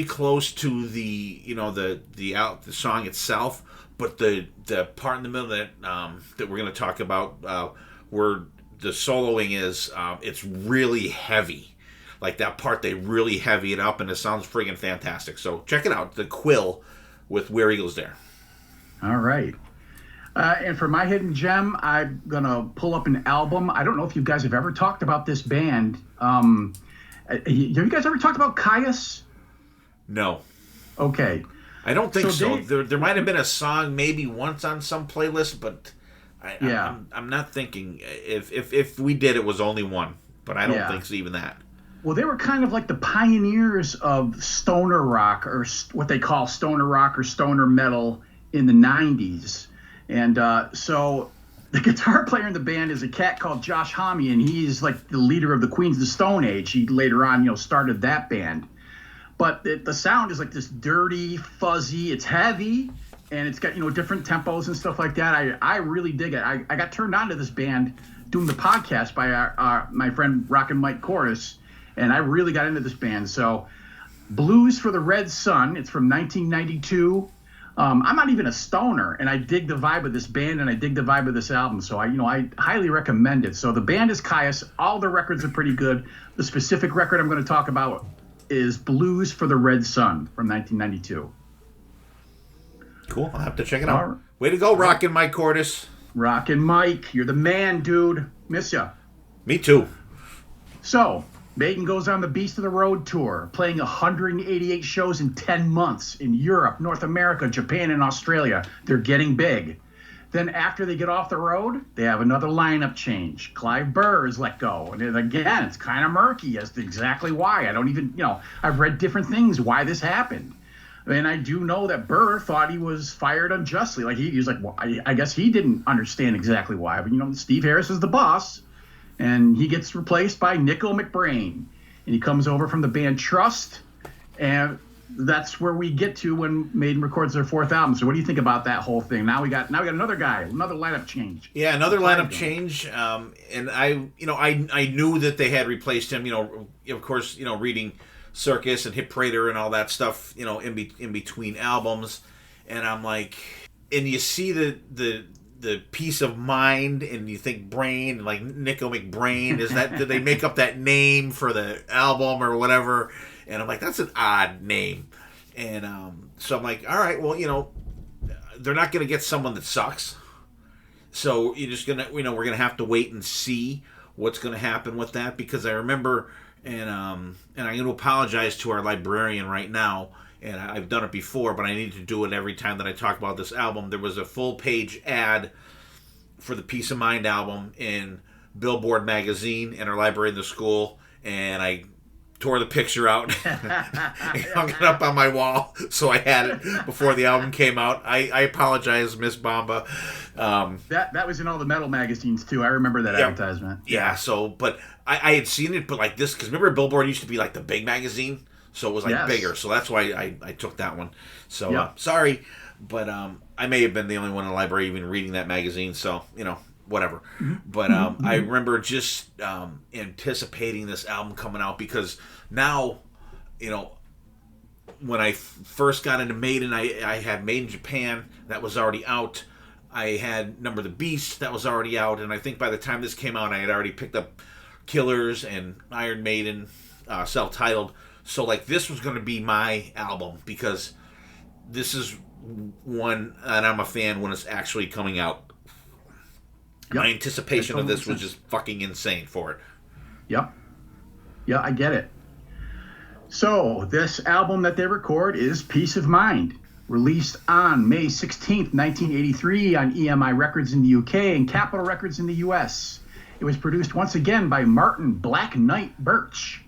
close to the the song itself, but the part in the middle that we're going to talk about where the soloing is, it's really heavy. Like that part, they really heavy it up, and it sounds friggin' fantastic. So check it out, The Quill with Where Eagles Dare. All right. And for my hidden gem, I'm going to pull up an album. I don't know if you guys have ever talked about this band. Have you guys ever talked about Caius? No. Okay. I don't think so. they- There might have been a song maybe once on some playlist, but Yeah. I'm not thinking. If we did, it was only one, but I don't Yeah. think it's even that. Well, they were kind of like the pioneers of stoner rock, or what they call stoner rock or stoner metal in the 90s. And so the guitar player in the band is a cat called Josh Homme, and he's like the leader of the Queens of the Stone Age. He later on, started that band. But the sound is like this dirty, fuzzy. It's heavy, and it's got different tempos and stuff like that. I really dig it. I got turned on to this band doing the podcast by my friend Rockin' Mike Cordes, and I really got into this band. So, Blues for the Red Sun. It's from 1992. I'm not even a stoner, and I dig the vibe of this band, and I dig the vibe of this album. So I highly recommend it. So the band is Caius. All the records are pretty good. The specific record I'm going to talk about is Blues for the Red Sun from 1992. Cool. I'll have to check it out. All right. Way to go, Rockin' Mike Cordes. Rockin' Mike, you're the man, dude. Miss ya. Me too. So, Maiden goes on the Beast of the Road tour, playing 188 shows in 10 months in Europe, North America, Japan, and Australia. They're getting big. Then after they get off the road, they have another lineup change. Clive Burr is let go. And again, it's kind of murky as to exactly why. I don't even, I've read different things why this happened. And I do know that Burr thought he was fired unjustly. Like he was like, well, I guess he didn't understand exactly why. But, Steve Harris is the boss. And he gets replaced by Nickel McBrain. And he comes over from the band Trust. And that's where we get to when Maiden records their 4th album. So what do you think about that whole thing? Now we got another guy, another lineup change. Yeah, another lineup change. And I knew that they had replaced him. Of course, reading Circus and Hit Parader and all that stuff. In between albums, and I'm like, and you see the the Peace of Mind, and you think Brain, like Nico McBrain. Did they make up that name for the album or whatever? And I'm like, that's an odd name. And so I'm like, all right, well, they're not going to get someone that sucks. So you're just gonna, we're gonna have to wait and see what's gonna happen with that, because I remember, and I'm gonna apologize to our librarian right now, and I've done it before, but I need to do it every time that I talk about this album. There was a full page ad for the Peace of Mind album in Billboard magazine in our library in the school, and I tore the picture out and hung it up on my wall, so I had it before the album came out. I apologize, Miss Bomba. That was in all the metal magazines too. I remember that advertisement. Yeah. So, but I had seen it, but like this, because remember Billboard used to be like the big magazine, so it was like bigger. So that's why I took that one. So sorry, but I may have been the only one in the library even reading that magazine. So whatever. But I remember just anticipating this album coming out, because now, when I first got into Maiden, I had Maiden Japan, that was already out. I had Number of the Beast, that was already out. And I think by the time this came out, I had already picked up Killers and Iron Maiden, self-titled. So like this was going to be my album, because this is one, and I'm a fan when it's actually coming out. My anticipation of this was just fucking insane for it. Yep. Yeah, I get it. So, this album that they record is Peace of Mind, released on May 16th, 1983 on EMI Records in the UK and Capitol Records in the US. It was produced once again by Martin Black Knight Birch.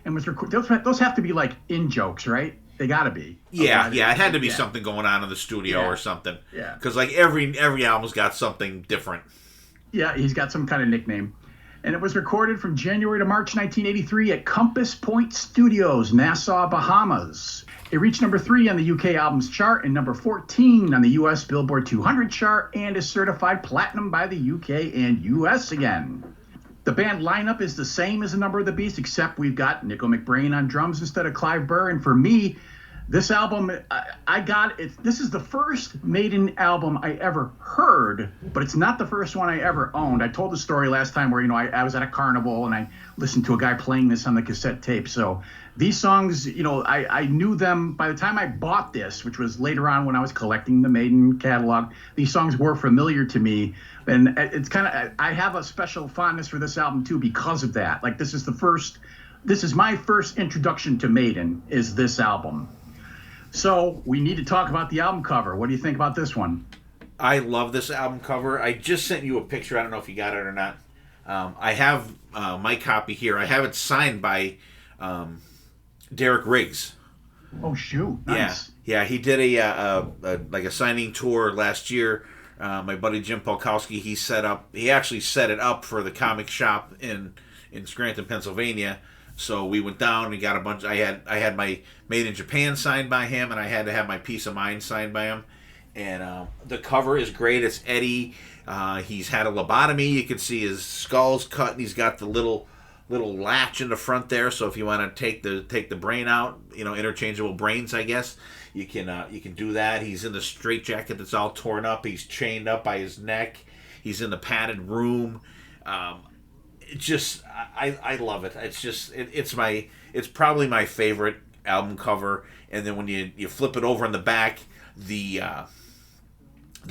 And was those have to be like in-jokes, right? They gotta be. Yeah, it had to be something going on in the studio or something. Yeah. Because like every album's got something different. Yeah, he's got some kind of nickname. And it was recorded from January to March 1983 at Compass Point Studios, Nassau, Bahamas. It reached number 3 on the UK Albums Chart and number 14 on the US Billboard 200 chart, and is certified platinum by the UK and US again. The band lineup is the same as the Number of the Beast, except we've got Nico McBrain on drums instead of Clive Burr. And for me, this album, this is the first Maiden album I ever heard, but it's not the first one I ever owned. I told the story last time where, I was at a carnival and I listened to a guy playing this on the cassette tape. So these songs, I knew them by the time I bought this, which was later on when I was collecting the Maiden catalog. These songs were familiar to me. And it's kind of, I have a special fondness for this album too because of that. Like this is my first introduction to Maiden, is this album. So we need to talk about the album cover. What do you think about this one? I love this album cover. I just sent you a picture. I don't know if you got it or not. I have my copy here. I have it signed by Derek Riggs. Oh, shoot. Nice. Yeah. He did a signing tour last year. My buddy Jim Polkowski, he actually set it up for the comic shop in Scranton, Pennsylvania. So we went down and got a bunch. I had my Made in Japan signed by him, and I had to have my Peace of Mind signed by him. And the cover is great. It's Eddie. He's had a lobotomy. You can see his skull's cut, and he's got the little latch in the front there. So if you want to take the brain out, interchangeable brains, I guess you can do that. He's in the straitjacket that's all torn up. He's chained up by his neck. He's in the padded room. I love it. It's probably my favorite album cover. And then when you flip it over in the back, the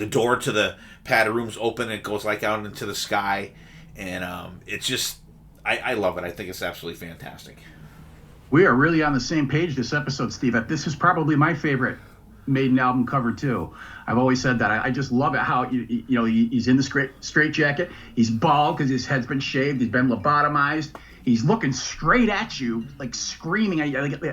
door to the padded room's open and it goes like out into the sky, and I love it. I think it's absolutely fantastic. We are really on the same page this episode, Steve. This is probably my favorite Maiden album cover too. I've always said that. I just love it how he's in the straitjacket. He's bald because his head's been shaved. He's been lobotomized. He's looking straight at you, like screaming.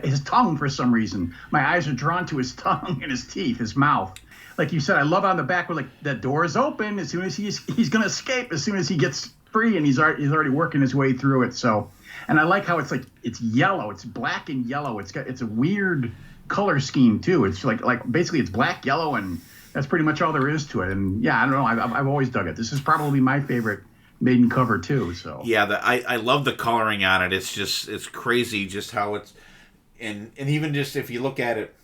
His tongue, for some reason, my eyes are drawn to his tongue and his teeth, his mouth. Like you said, I love on the back where like that door is open. As soon as he's gonna escape, as soon as he gets free, and he's already working his way through it. So, and I like how it's yellow. It's black and yellow. It's a weird color scheme too. It's like basically it's black, yellow, and that's pretty much all there is to it. And yeah, I don't know. I've always dug it. This is probably my favorite Maiden cover too. So yeah, I love the coloring on it. It's crazy just how it's, and even just if you look at it,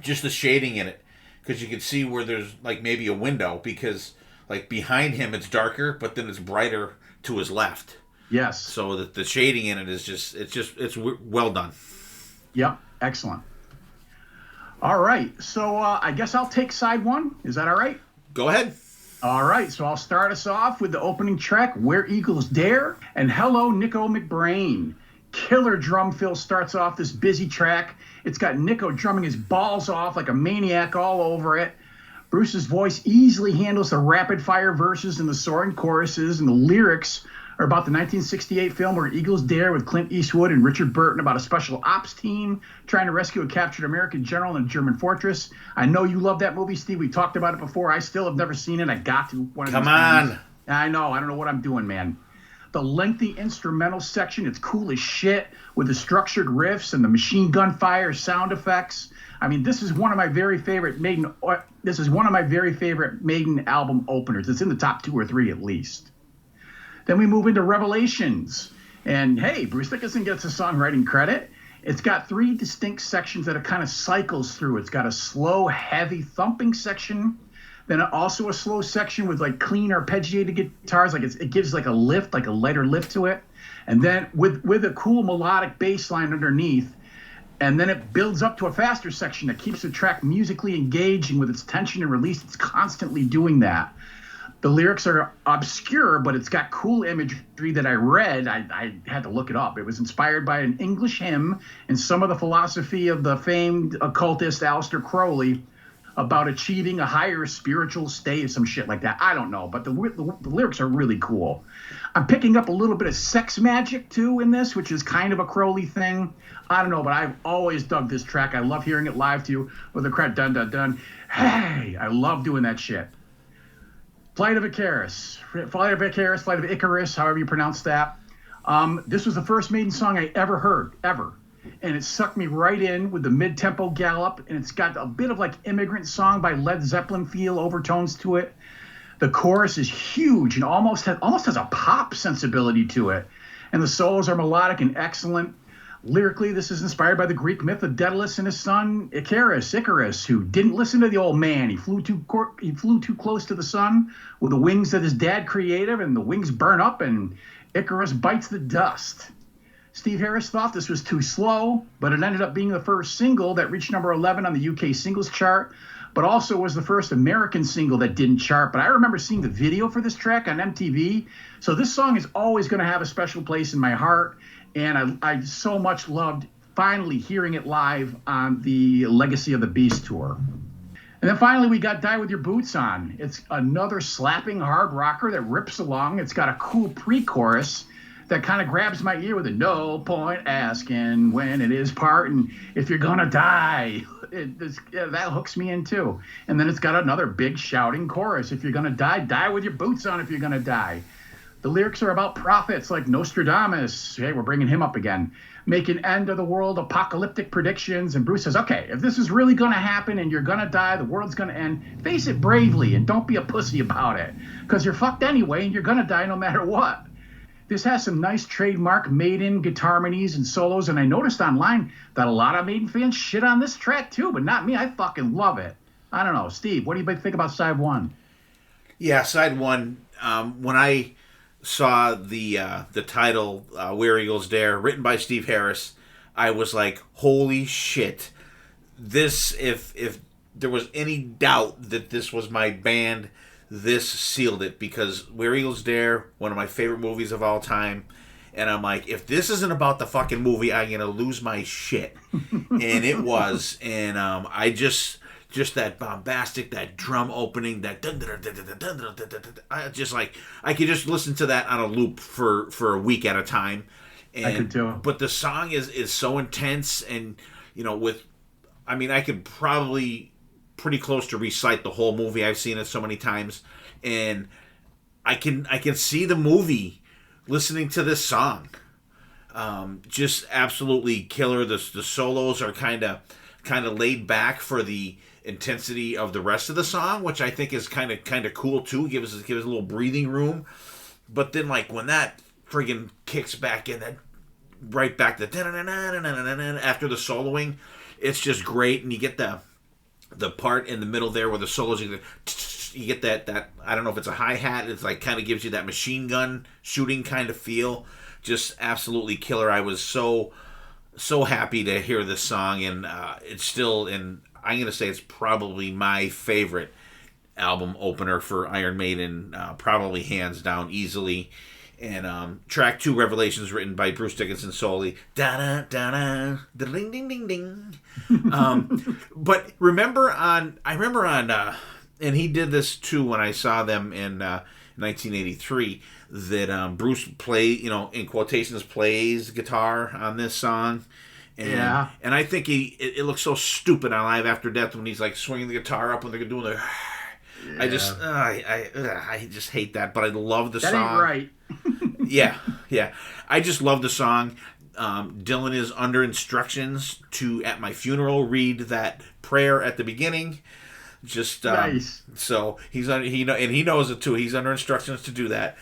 just the shading in it, because you can see where there's like maybe a window, because like behind him it's darker, but then it's brighter to his left. Yes. So that the shading in it is it's well done. Yep. Excellent. All right. So I guess I'll take side one. Is that all right? Go ahead. All right. So I'll start us off with the opening track, Where Eagles Dare, and Hello, Nico McBrain. Killer drum fill starts off this busy track. It's got Nico drumming his balls off like a maniac all over it. Bruce's voice easily handles the rapid-fire verses and the soaring choruses, and the lyrics are about the 1968 film Where Eagles Dare with Clint Eastwood and Richard Burton about a special ops team trying to rescue a captured American general in a German fortress. I know you love that movie, Steve. We talked about it before. I still have never seen it. I got to. Come on. I know. I don't know what I'm doing, man. The lengthy instrumental section, it's cool as shit with the structured riffs and the machine gun fire sound effects. I mean, this is one of my very favorite Maiden album openers. It's in the top 2 or 3 at least. Then we move into Revelations. And hey, Bruce Dickinson gets a songwriting credit. It's got 3 distinct sections that it kind of cycles through. It's got a slow, heavy thumping section. Then also a slow section with like clean arpeggiated guitars. Like it gives like a lift, like a lighter lift to it. And then with a cool melodic bass line underneath. And then it builds up to a faster section that keeps the track musically engaging with its tension and release. It's constantly doing that. The lyrics are obscure, but it's got cool imagery that I read. I had to look it up. It was inspired by an English hymn and some of the philosophy of the famed occultist Aleister Crowley about achieving a higher spiritual state, some shit like that. I don't know, but the lyrics are really cool. I'm picking up a little bit of sex magic, too, in this, which is kind of a Crowley thing. I don't know, but I've always dug this track. I love hearing it live, too, with the crowd dun, dun, dun. Hey, I love doing that shit. Flight of Icarus, Flight of Icarus, however you pronounce that. This was the first Maiden song I ever heard, ever. And it sucked me right in with the mid-tempo gallop, and it's got a bit of like Immigrant Song by Led Zeppelin feel overtones to it. The chorus is huge and almost has a pop sensibility to it. And the solos are melodic and excellent. Lyrically, this is inspired by the Greek myth of Daedalus and his son Icarus, who didn't listen to the old man. He flew too close to the sun with the wings that his dad created, and the wings burn up, and Icarus bites the dust. Steve Harris thought this was too slow, but it ended up being the first single that reached number 11 on the UK singles chart, but also was the first American single that didn't chart. But I remember seeing the video for this track on MTV, so this song is always going to have a special place in my heart, and I so much loved finally hearing it live on the Legacy of the Beast tour. And then finally, we got Die With Your Boots On. It's another slapping hard rocker that rips along. It's got a cool pre-chorus that kind of grabs my ear with a no point asking when it is part, and if you're gonna die, that hooks me in too. And then it's got another big shouting chorus. If you're gonna die, die with your boots on if you're gonna die. The lyrics are about prophets like Nostradamus. Hey, we're bringing him up again. Making end of the world apocalyptic predictions. And Bruce says, okay, if this is really gonna happen and you're gonna die, the world's gonna end, face it bravely and don't be a pussy about it. Because you're fucked anyway and you're gonna die no matter what. This has some nice trademark Maiden guitar harmonies and solos, and I noticed online that a lot of Maiden fans shit on this track too, but not me. I fucking love it. I don't know. Steve, what do you think about side one? Yeah, side one. When I saw the title, Where Eagles Dare, written by Steve Harris, I was like, holy shit. This, if there was any doubt that this was my band, this sealed it, because Where Eagles Dare, one of my favorite movies of all time, and I'm like, if this isn't about the fucking movie, I'm gonna lose my shit. And it was, and I just that bombastic, that drum opening, that I just like, I could just listen to that on a loop for a week at a time. And, I could too. But the song is so intense, and I could probably pretty close to recite the whole movie. I've seen it so many times, and I can see the movie listening to this song. Just absolutely killer. The solos are kind of laid back for the intensity of the rest of the song, which I think is kind of cool too. Gives us a little breathing room. But then like when that friggin' kicks back in, that right back the after the soloing, it's just great, and you get the part in the middle there where the solos, you get that I don't know if it's a hi-hat, it's like kind of gives you that machine gun shooting kind of feel. Just absolutely killer. I was so happy to hear this song, and it's still, and I'm going to say it's probably my favorite album opener for Iron Maiden, probably hands down, easily. And track 2, Revelations, written by Bruce Dickinson solely. Da da da da, ding ding ding ding. But I remember on, and he did this too when I saw them in 1983. That Bruce in quotations, plays guitar on this song. And, and I think it looks so stupid on Live After Death when he's like swinging the guitar up when they're doing the. I just hate that, but I love the song. That ain't right. yeah. I just love the song. Dylan is under instructions to, at my funeral, read that prayer at the beginning. Just nice. So he knows it too. He's under instructions to do that.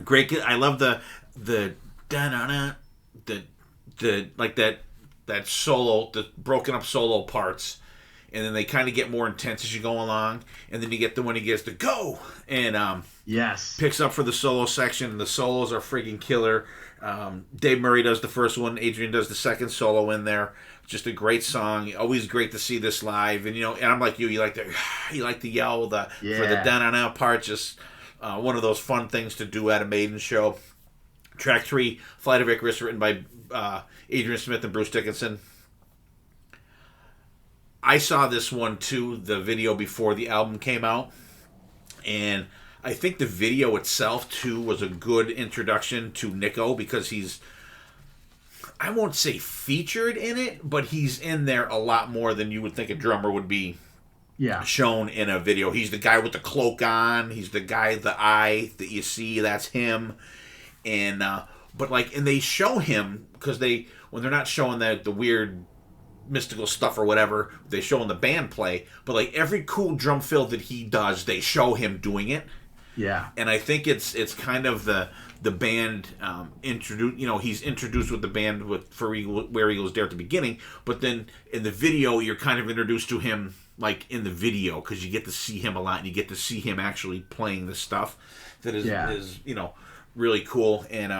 Great. I love the like that solo, the broken up solo parts. And then they kind of get more intense as you go along. And then you get the one he gets to go. And picks up for the solo section. And the solos are friggin' killer. Dave Murray does the first one. Adrian does the second solo in there. Just a great song. Always great to see this live. And, and I'm like you like to yell for the da-na-na part. Just one of those fun things to do at a Maiden show. Track 3, Flight of Icarus, written by Adrian Smith and Bruce Dickinson. I saw this one too, the video before the album came out, and I think the video itself too was a good introduction to Nico, because he's, I won't say featured in it, but he's in there a lot more than you would think a drummer would be shown in a video. He's the guy with the cloak on, he's the guy, the eye that you see, that's him. And and they show him, because when they're not showing the weird mystical stuff or whatever, they show in the band play, but like every cool drum fill that he does, they show him doing it. And I think it's kind of the band introduced, he's introduced with the band with Where Eagles Dare at the beginning, but then in the video you're kind of introduced to him like in the video, because you get to see him a lot and you get to see him actually playing the stuff that is really cool. And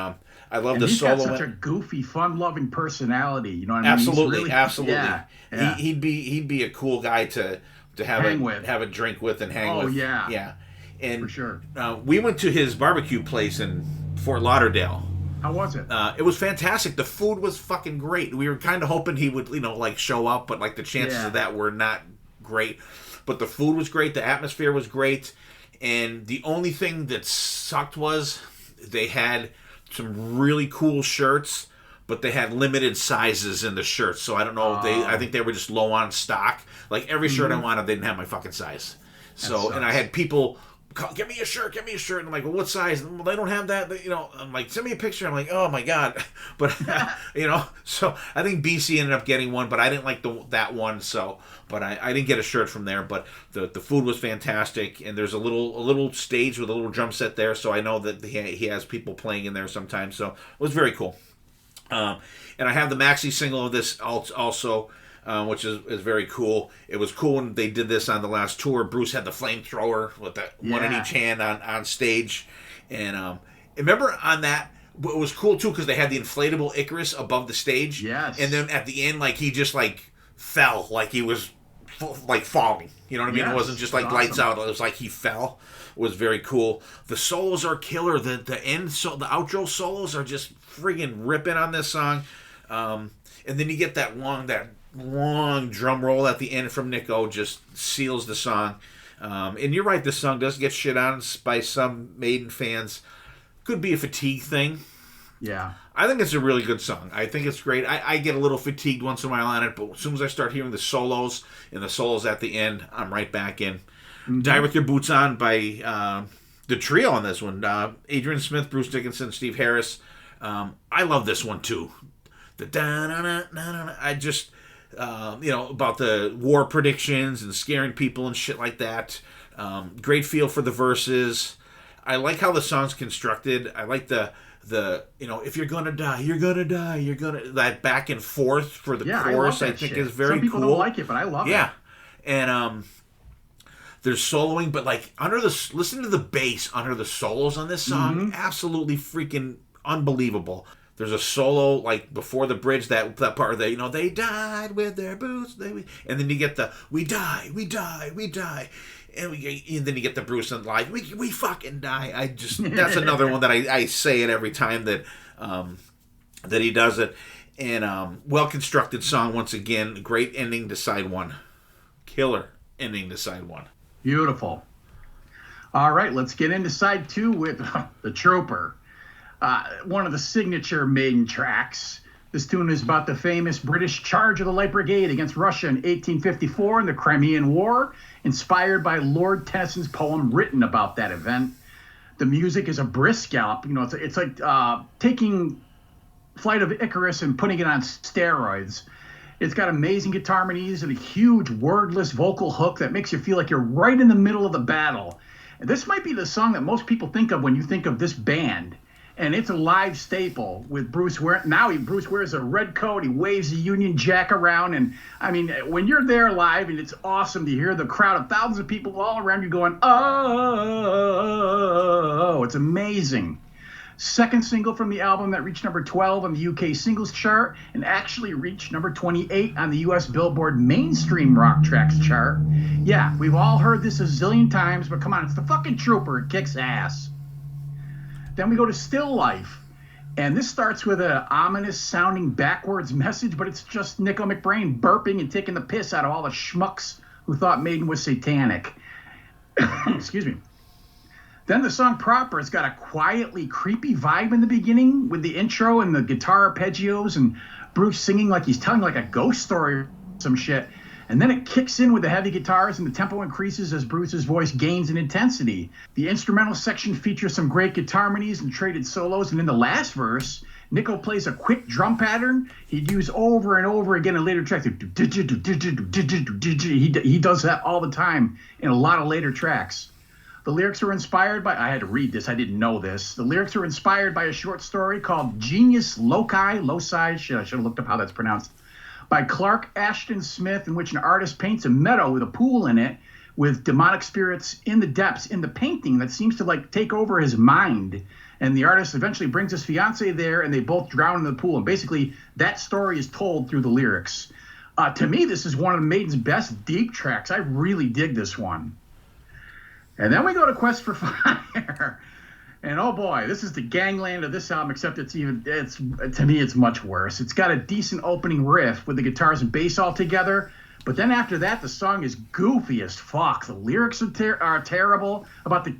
I love the solo. He's got such a goofy, fun-loving personality. You know what I mean? Absolutely. Yeah. He'd be a cool guy to have a drink with and hang with. Yeah. And for sure. We went to his barbecue place in Fort Lauderdale. How was it? It was fantastic. The food was fucking great. We were kind of hoping he would, show up, but like the chances of that were not great. But the food was great. The atmosphere was great. And the only thing that sucked was they had some really cool shirts, but they had limited sizes in the shirts. So I don't know. I think they were just low on stock. Like every shirt I wanted, they didn't have my fucking size. So, and I had people give me a shirt. And I'm like, well, what size? Well, they don't have that. I'm like, send me a picture. I'm like, oh my God. But, so I think BC ended up getting one, but I didn't like that one. So, but I didn't get a shirt from there, but the food was fantastic. And there's a little stage with a little drum set there. So I know that he has people playing in there sometimes. So it was very cool. And I have the maxi single of this also, which is very cool. It was cool when they did this on the last tour. Bruce had the flamethrower with that one in each hand on stage. And remember on that, it was cool too because they had the inflatable Icarus above the stage. Yes. And then at the end, like he just like fell, like he was like falling. You know what I mean? Yes. It wasn't just like lights out. It was like he fell. It was very cool. The solos are killer. The the outro solos are just friggin' ripping on this song. And then you get that long drum roll at the end from Nico, just seals the song. And you're right, this song does get shit on by some Maiden fans. Could be a fatigue thing. Yeah. I think it's a really good song. I think it's great. I get a little fatigued once in a while on it, but as soon as I start hearing the solos and the solos at the end, I'm right back in. Mm-hmm. Die With Your Boots On by the trio on this one. Adrian Smith, Bruce Dickinson, Steve Harris. I love this one too. The da-na-na-na-na-na. I just... about the war predictions and scaring people and shit like that. Great feel for the verses. I like how the song's constructed. I like the if you're gonna die, you're gonna die. You're gonna that back and forth for the chorus. I think is very cool. Some people don't like it, but I love it. Yeah, and There's soloing, but like listen to the bass under the solos on this song. Absolutely freaking unbelievable. There's a solo like before the bridge, that part of the, they died with their boots, and then you get the we die, and then you get the Bruce and live, we fucking die. That's another one that I say it every time that he does it. And well constructed song once again. Great ending to side one. Killer ending to side one. Beautiful. All right, let's get into side two with The Trooper. One of the signature Maiden tracks. This tune is about the famous British charge of the Light Brigade against Russia in 1854 in the Crimean War, inspired by Lord Tennyson's poem written about that event. The music is a brisk gallop. It's like taking Flight of Icarus and putting it on steroids. It's got amazing guitar harmonies and a huge wordless vocal hook that makes you feel like you're right in the middle of the battle. And this might be the song that most people think of when you think of this band. And it's a live staple with Bruce wearing. Now Bruce wears a red coat. He waves the Union Jack around. And, I mean, when you're there live, and it's awesome to hear the crowd of thousands of people all around you going, oh, it's amazing. Second single from the album that reached number 12 on the UK singles chart and actually reached number 28 on the US Billboard mainstream rock tracks chart. Yeah, we've all heard this a zillion times, but come on, it's the fucking Trooper. It kicks ass. Then we go to Still Life, and this starts with an ominous-sounding backwards message, but it's just Nico McBrain burping and taking the piss out of all the schmucks who thought Maiden was satanic. Excuse me. Then the song proper, it's got a quietly creepy vibe in the beginning with the intro and the guitar arpeggios and Bruce singing like he's telling like a ghost story or some shit. And then it kicks in with the heavy guitars and the tempo increases as Bruce's voice gains in intensity. The instrumental section features some great guitar harmonies and traded solos. And in the last verse, Nico plays a quick drum pattern he'd use over and over again in later tracks. He does that all the time in a lot of later tracks. The lyrics were inspired by, I had to read this, I didn't know this. The lyrics were inspired by a short story called Genius Loci, shit, I should have looked up how that's pronounced, by Clark Ashton Smith, in which an artist paints a meadow with a pool in it with demonic spirits in the depths in the painting that seems to like take over his mind. And the artist eventually brings his fiance there and they both drown in the pool. And basically that story is told through the lyrics. To me, this is one of Maiden's best deep tracks. I really dig this one. And then we go to Quest for Fire. And oh boy, this is the gangland of this album, except to me, it's much worse. It's got a decent opening riff with the guitars and bass all together. But then after that, the song is goofy as fuck. The lyrics are terrible.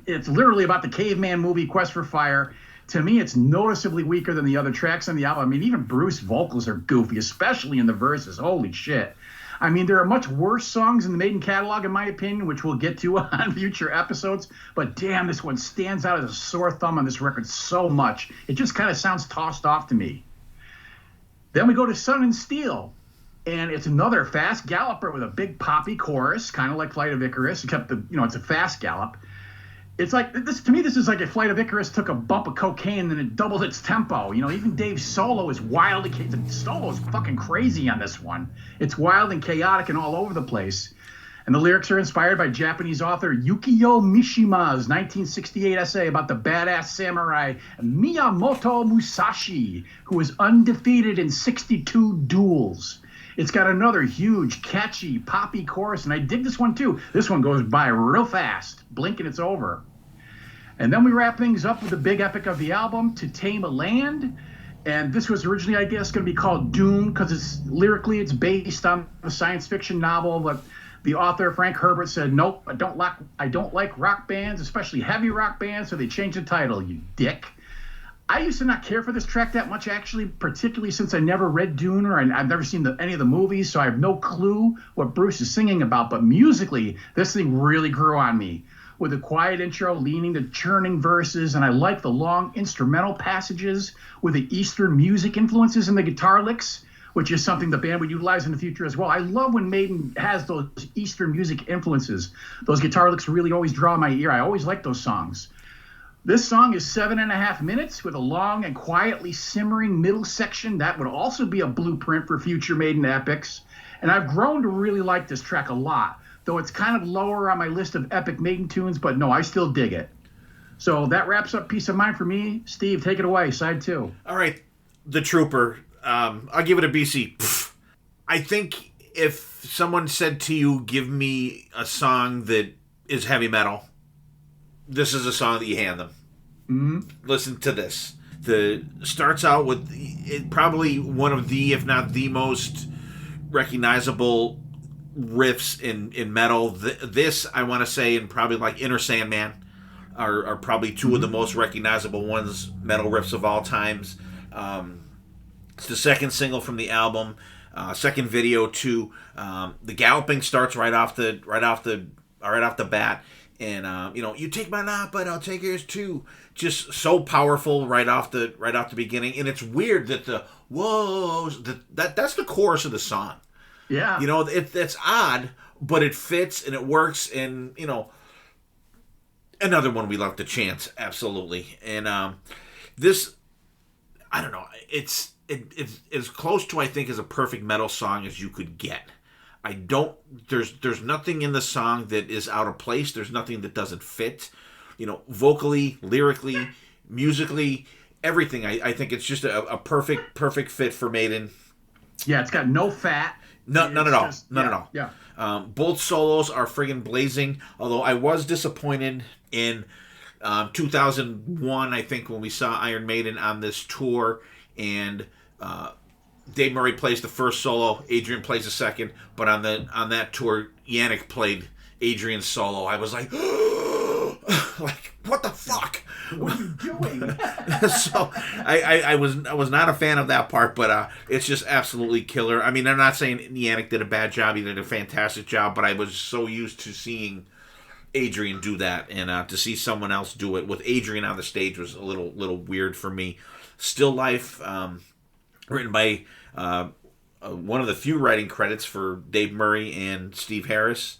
It's literally about the caveman movie Quest for Fire. To me, it's noticeably weaker than the other tracks on the album. I mean, even Bruce's vocals are goofy, especially in the verses. Holy shit. I mean, there are much worse songs in the Maiden catalog, in my opinion, which we'll get to on future episodes. But damn, this one stands out as a sore thumb on this record so much. It just kind of sounds tossed off to me. Then we go to Sun and Steel. And it's another fast galloper with a big poppy chorus, kind of like Flight of Icarus, except it's a fast gallop. It's like this to me. This is like if Flight of Icarus took a bump of cocaine and it doubled its tempo. Even Dave's solo is wild. The solo is fucking crazy on this one. It's wild and chaotic and all over the place. And the lyrics are inspired by Japanese author Yukio Mishima's 1968 essay about the badass samurai Miyamoto Musashi, who was undefeated in 62 duels. It's got another huge, catchy, poppy chorus, and I dig this one too. This one goes by real fast. Blink and it's over. And then we wrap things up with the big epic of the album, To Tame a Land. And this was originally, I guess, going to be called Dune because lyrically it's based on a science fiction novel. But the author, Frank Herbert, said, nope, I don't like rock bands, especially heavy rock bands, so they changed the title, you dick. I used to not care for this track that much, actually, particularly since I never read Dune or I've never seen any of the movies, so I have no clue what Bruce is singing about. But musically, this thing really grew on me. With a quiet intro leaning to churning verses, and I like the long instrumental passages with the Eastern music influences in the guitar licks, which is something the band would utilize in the future as well. I love when Maiden has those Eastern music influences. Those guitar licks really always draw my ear. I always like those songs. This song is 7.5 minutes with a long and quietly simmering middle section. That would also be a blueprint for future Maiden epics. And I've grown to really like this track a lot. though it's kind of lower on my list of epic Maiden tunes, but no, I still dig it. So that wraps up Peace of Mind for me. Steve, take it away, side 2. All right, The Trooper. I'll give it a BC. I think if someone said to you, give me a song that is heavy metal, this is a song that you hand them. Mm-hmm. Listen to this. Starts out with probably one of the, if not the most recognizable riffs in metal. This, I want to say, and probably like Inner Sandman are probably two of the most recognizable ones, metal riffs of all times. It's the second single from the album, second video too. The galloping starts right off the bat, and you take my life, but I'll take yours too. Just so powerful right off the beginning, and it's weird that the whoas that's the chorus of the song. Yeah, it's odd, but it fits and it works, and another one we love to chant, absolutely. And this, I don't know, it's as close to, I think, as a perfect metal song as you could get. There's nothing in the song that is out of place. There's nothing that doesn't fit. Vocally, lyrically, musically, everything. I think it's just a perfect fit for Maiden. Yeah, it's got no fat. None at all. Yeah. Both solos are friggin' blazing, although I was disappointed in 2001, I think, when we saw Iron Maiden on this tour, and Dave Murray plays the first solo, Adrian plays the second, but on that tour, Yannick played Adrian's solo. I was like, like, what the fuck? What are you doing? So I was not a fan of that part, but it's just absolutely killer. I mean, I'm not saying Yannick did a bad job; he did a fantastic job. But I was so used to seeing Adrian do that, and to see someone else do it with Adrian on the stage was a little weird for me. Still Life, written by one of the few writing credits for Dave Murray and Steve Harris.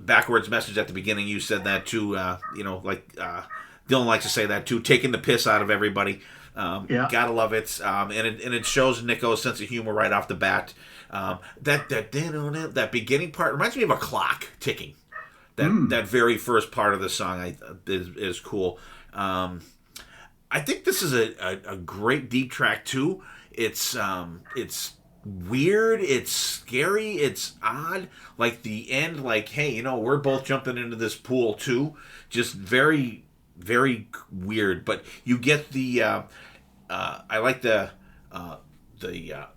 Backwards message at the beginning, you said that too. Dylan likes to say that too, taking the piss out of everybody. Gotta love it. And it shows Nico's sense of humor right off the bat. That beginning part reminds me of a clock ticking. That very first part of the song is cool. I think this is a great deep track too. It's weird, it's scary, it's odd. Like the end, like, hey, we're both jumping into this pool too. Just very, very weird. But you get the I like the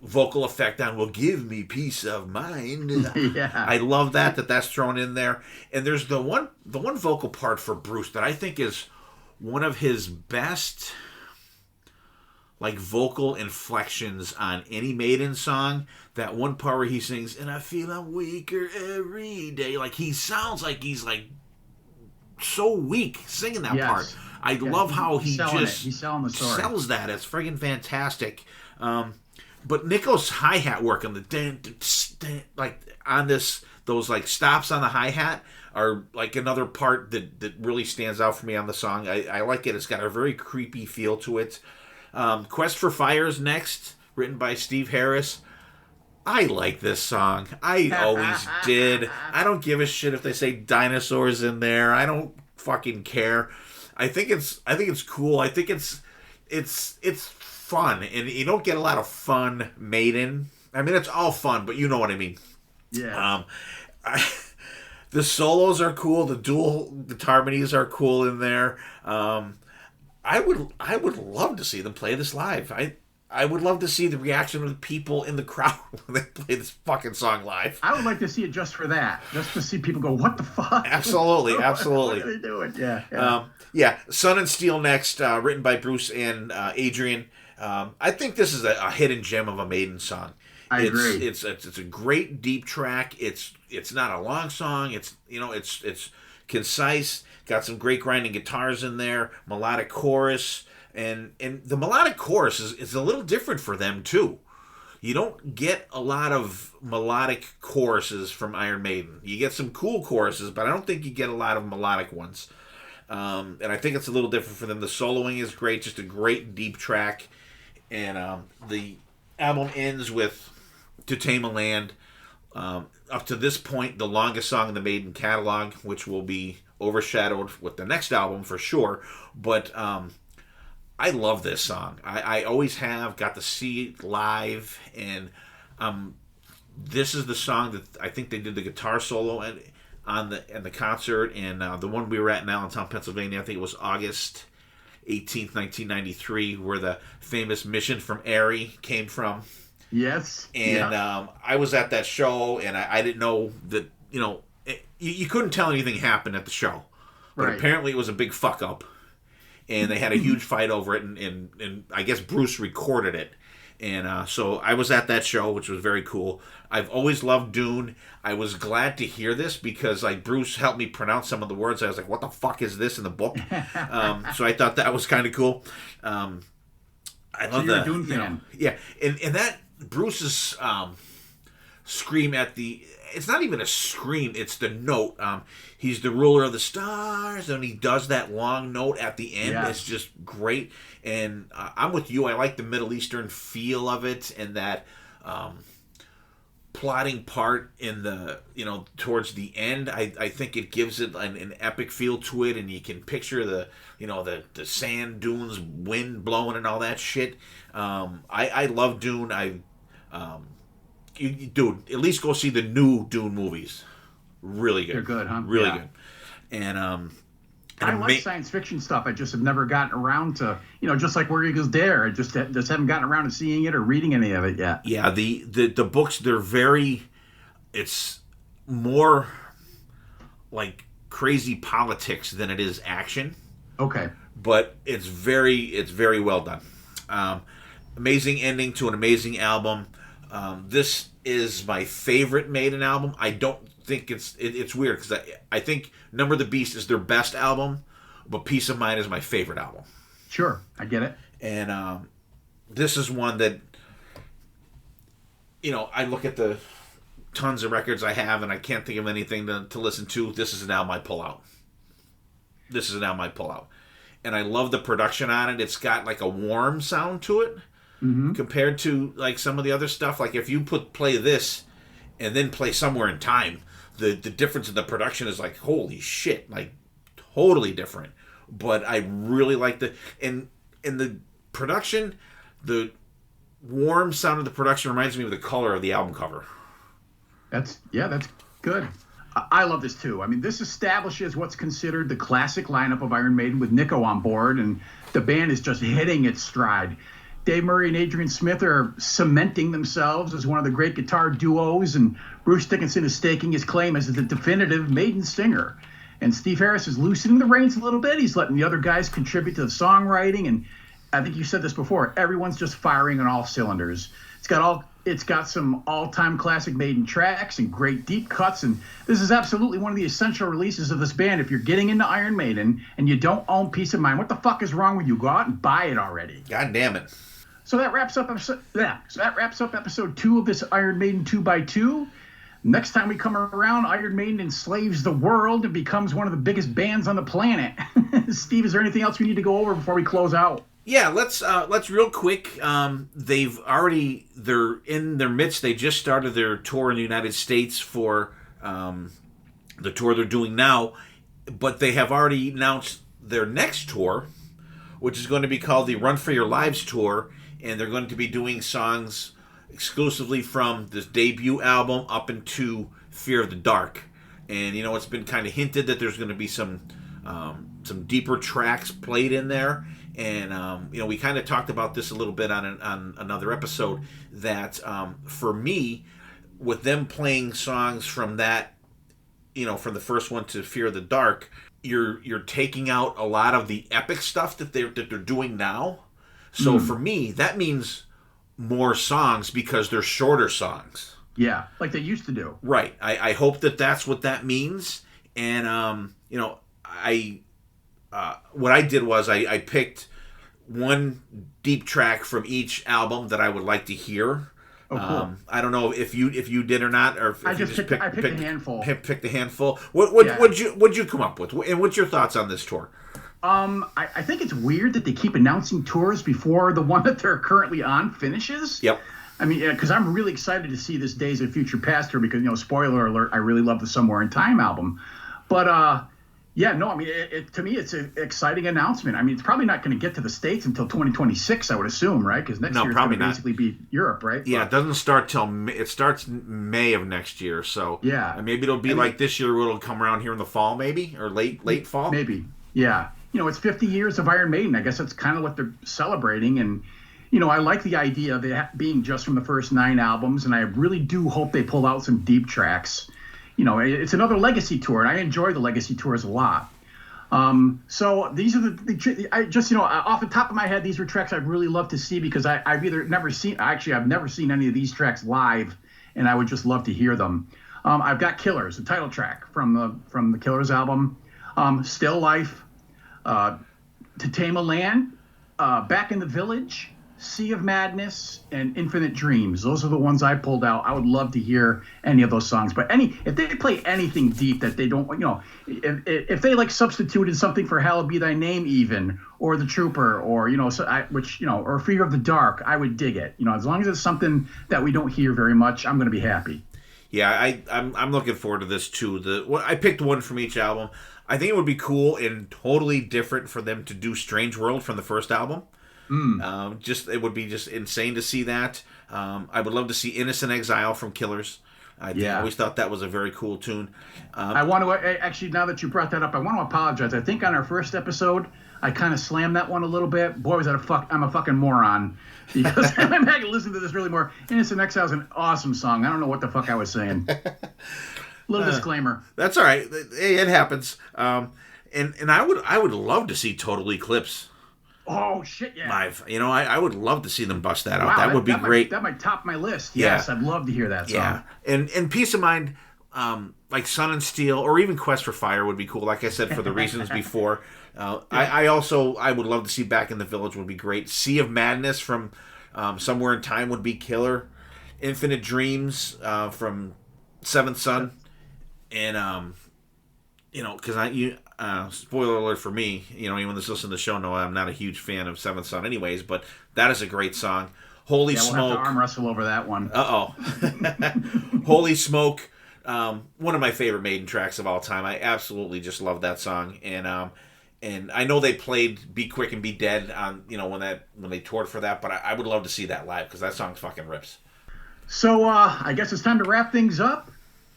vocal effect on "Will Give Me Peace of Mind." Yeah. I love that's thrown in there. And there's the one vocal part for Bruce that I think is one of his best, like, vocal inflections on any Maiden song. That one part where he sings, "And I feel I'm weaker every day." Like, he sounds like he's like so weak singing that part. I love how he's selling the story. Sells that. It's friggin' fantastic. But Nico's hi-hat work on the like on those like stops on the hi-hat are like another part that really stands out for me on the song. I like it. It's got a very creepy feel to it. Quest for Fire is next, written by Steve Harris. I like this song. I always did. I don't give a shit if they say dinosaurs in there. I don't fucking care. I think it's cool. I think it's fun, and you don't get a lot of fun Maiden. I mean, it's all fun, but you know what I mean. Yeah. The solos are cool. The dual guitar harmonies are cool in there. I would love to see them play this live. I would love to see the reaction of the people in the crowd when they play this fucking song live. I would like to see it just for that. Just to see people go, what the fuck? Absolutely. What are they doing? Yeah. Sun and Steel next, written by Bruce and Adrian. I think this is a hidden gem of a Maiden song. I agree. It's a great deep track. It's not a long song. It's concise. Got some great grinding guitars in there. Melodic chorus. And the melodic chorus is a little different for them too. You don't get a lot of melodic choruses from Iron Maiden. You get some cool choruses, but I don't think you get a lot of melodic ones. And I think it's a little different for them. The soloing is great, just a great deep track. And the album ends with "To Tame a Land." up to this point, the longest song in the Maiden catalog, which will be overshadowed with the next album for sure. But I love this song. I always have. Got to see it live, and this is the song that I think they did the guitar solo on the concert, and the one we were at in Allentown, Pennsylvania. I think it was August 18th, 1993, where the famous Mission from Airy came from. Yes. And I was at that show, and I didn't know that, you couldn't tell anything happened at the show. But right. Apparently it was a big fuck up. And they had a huge fight over it, and I guess Bruce recorded it. And so I was at that show, which was very cool. I've always loved Dune. I was glad to hear this because Bruce helped me pronounce some of the words. I was like, what the fuck is this in the book? So I thought that was kind of cool. I love that. Dune fan. Yeah, and that Bruce's scream at the... It's not even a scream, it's the note. He's the ruler of the stars, and he does that long note at the end. Yes. It's just great. And I'm with you. I like the Middle Eastern feel of it, and that plotting part in the, towards the end. I think it gives it an epic feel to it, and you can picture the sand dunes, wind blowing, and all that shit. I love Dune. Dude, at least go see the new Dune movies. Really good. They're good, huh? Really good. And I like science fiction stuff. I just have never gotten around to, just like Where Eagles Dare. I just haven't gotten around to seeing it or reading any of it yet. Yeah, the books, they're very, it's more like crazy politics than it is action. Okay. But it's very well done. Amazing ending to an amazing album. This is my favorite Maiden album. I don't think it's weird because I think Number of the Beast is their best album, but Peace of Mind is my favorite album. Sure, I get it. And this is one that, I look at the tons of records I have and I can't think of anything to listen to. This is an album I pull out. And I love the production on it. It's got like a warm sound to it. Mm-hmm. Compared to like some of the other stuff. Like if you play this and then play Somewhere in Time, the difference in the production is like, holy shit, like totally different. But I really like in the production, the warm sound of the production reminds me of the color of the album cover. That's good. I love this too. I mean, this establishes what's considered the classic lineup of Iron Maiden with Nico on board, and the band is just hitting its stride. Dave Murray and Adrian Smith are cementing themselves as one of the great guitar duos, and Bruce Dickinson is staking his claim as the definitive Maiden singer. And Steve Harris is loosening the reins a little bit. He's letting the other guys contribute to the songwriting, and I think you said this before, everyone's just firing on all cylinders. It's got some all-time classic Maiden tracks and great deep cuts, and this is absolutely one of the essential releases of this band. If you're getting into Iron Maiden and you don't own Peace of Mind, what the fuck is wrong with you? Go out and buy it already. God damn it. So that wraps up episode 2 of this Iron Maiden 2x2. Next time we come around, Iron Maiden enslaves the world and becomes one of the biggest bands on the planet. Steve, is there anything else we need to go over before we close out? Yeah, let's real quick. They're in their midst. They just started their tour in the United States for the tour they're doing now, but they have already announced their next tour, which is going to be called the Run for Your Lives tour. And they're going to be doing songs exclusively from this debut album up into Fear of the Dark. And, it's been kind of hinted that there's going to be some deeper tracks played in there. And, we kind of talked about this a little bit on another episode, that for me, with them playing songs from that, from the first one to Fear of the Dark, you're taking out a lot of the epic stuff that they're doing now. So for me, that means more songs because they're shorter songs. Yeah, like they used to do. Right. I hope that that's what that means. And, what I did was I picked one deep track from each album that I would like to hear. Oh, cool. I don't know if you did or not, or if I you just picked a handful. Picked a handful. What'd you come up with? And what's your thoughts on this tour? I think it's weird that they keep announcing tours before the one that they're currently on finishes. Yep. I mean, because I'm really excited to see this Days of Future Past here because, spoiler alert, I really love the Somewhere in Time album. But, yeah, no, I mean, to me, it's an exciting announcement. I mean, it's probably not going to get to the States until 2026, I would assume, right? Because next year it's going to basically be Europe, right? Yeah, it doesn't start till it starts May of next year. So yeah, and maybe it'll be like this year, where it'll come around here in the fall, maybe, or late fall. Maybe, yeah. It's 50 years of Iron Maiden. I guess that's kind of what they're celebrating, and I like the idea of it being just from the first 9 albums, and I really do hope they pull out some deep tracks. It's another legacy tour, and I enjoy the legacy tours a lot. So these are I just, off the top of my head, these are tracks I'd really love to see because I've never seen any of these tracks live, and I would just love to hear them. I've got Killers, the title track from the Killers album, Still Life, To Tame a Land, Back in the Village, Sea of Madness, and Infinite Dreams. Those are the ones I pulled out. I would love to hear any of those songs. But if they play anything deep that they don't, if they like substituted something for Hallowed Be Thy Name even, or The Trooper, or, or Fear of the Dark, I would dig it. As long as it's something that we don't hear very much, I'm going to be happy. Yeah, I'm looking forward to this too. I picked one from each album. I think it would be cool and totally different for them to do Strange World from the first album. It would be just insane to see that. I would love to see Innocent Exile from Killers. I always thought that was a very cool tune. I want to actually, now that you brought that up, I want to apologize. I think on our first episode, I kind of slammed that one a little bit. Boy, I'm a fucking moron because I'm back and listen to this really more. Innocent Exile is an awesome song. I don't know what the fuck I was saying. Little disclaimer. That's all right. It happens. And I would love to see Total Eclipse. Oh shit! Yeah. Live. I would love to see them bust that out. That would be great. That might top my list. Yeah. Yes, I'd love to hear that song. Yeah, and Peace of Mind, like Sun and Steel, or even Quest for Fire would be cool. Like I said, for the reasons before. I would love to see Back in the Village would be great. Sea of Madness from Somewhere in Time would be killer. Infinite Dreams from Seventh Son, and because spoiler alert for me, anyone that's listening to the show know I'm not a huge fan of Seventh Son anyways, but that is a great song. Holy Smoke. We'll have to arm wrestle over that one. Holy Smoke, one of my favorite Maiden tracks of all time. I absolutely just love that song, and I know they played Be Quick and Be Dead on when they toured for that, but I would love to see that live because that song fucking rips. So I guess it's time to wrap things up.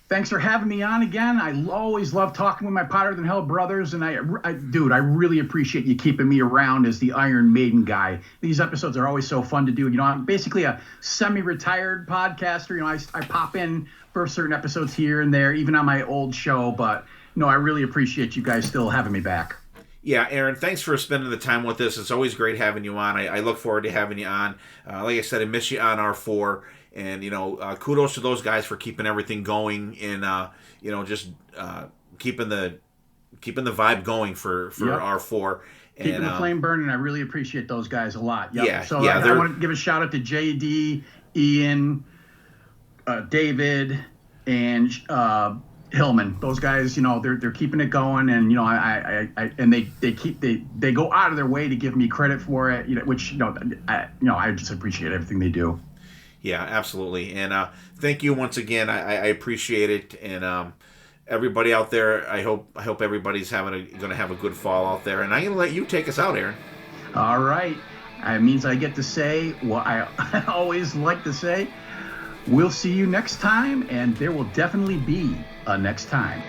Thanks for having me on again. I always love talking with my Hotter Than Hell brothers, and I really appreciate you keeping me around as the Iron Maiden guy. These episodes are always so fun to do. I'm basically a semi-retired podcaster. I pop in for certain episodes here and there, even on my old show, but I really appreciate you guys still having me back. Yeah, Aaron, thanks for spending the time with us. It's always great having you on. I look forward to having you on. Like I said, I miss you on R4. And, kudos to those guys for keeping everything going and, just keeping the vibe going for R4. And, keeping the flame burning. I really appreciate those guys a lot. Yep. Yeah. So yeah, I want to give a shout out to JD, Ian, David, and Hillman. Those guys, they're keeping it going, and they go out of their way to give me credit for it, which I just appreciate everything they do. Yeah, absolutely. And thank you once again. I appreciate it. And everybody out there, I hope everybody's going to have a good fall out there. And I'm going to let you take us out, Aaron. All right. It means I get to say what I always like to say. We'll see you next time, and there will definitely be a next time.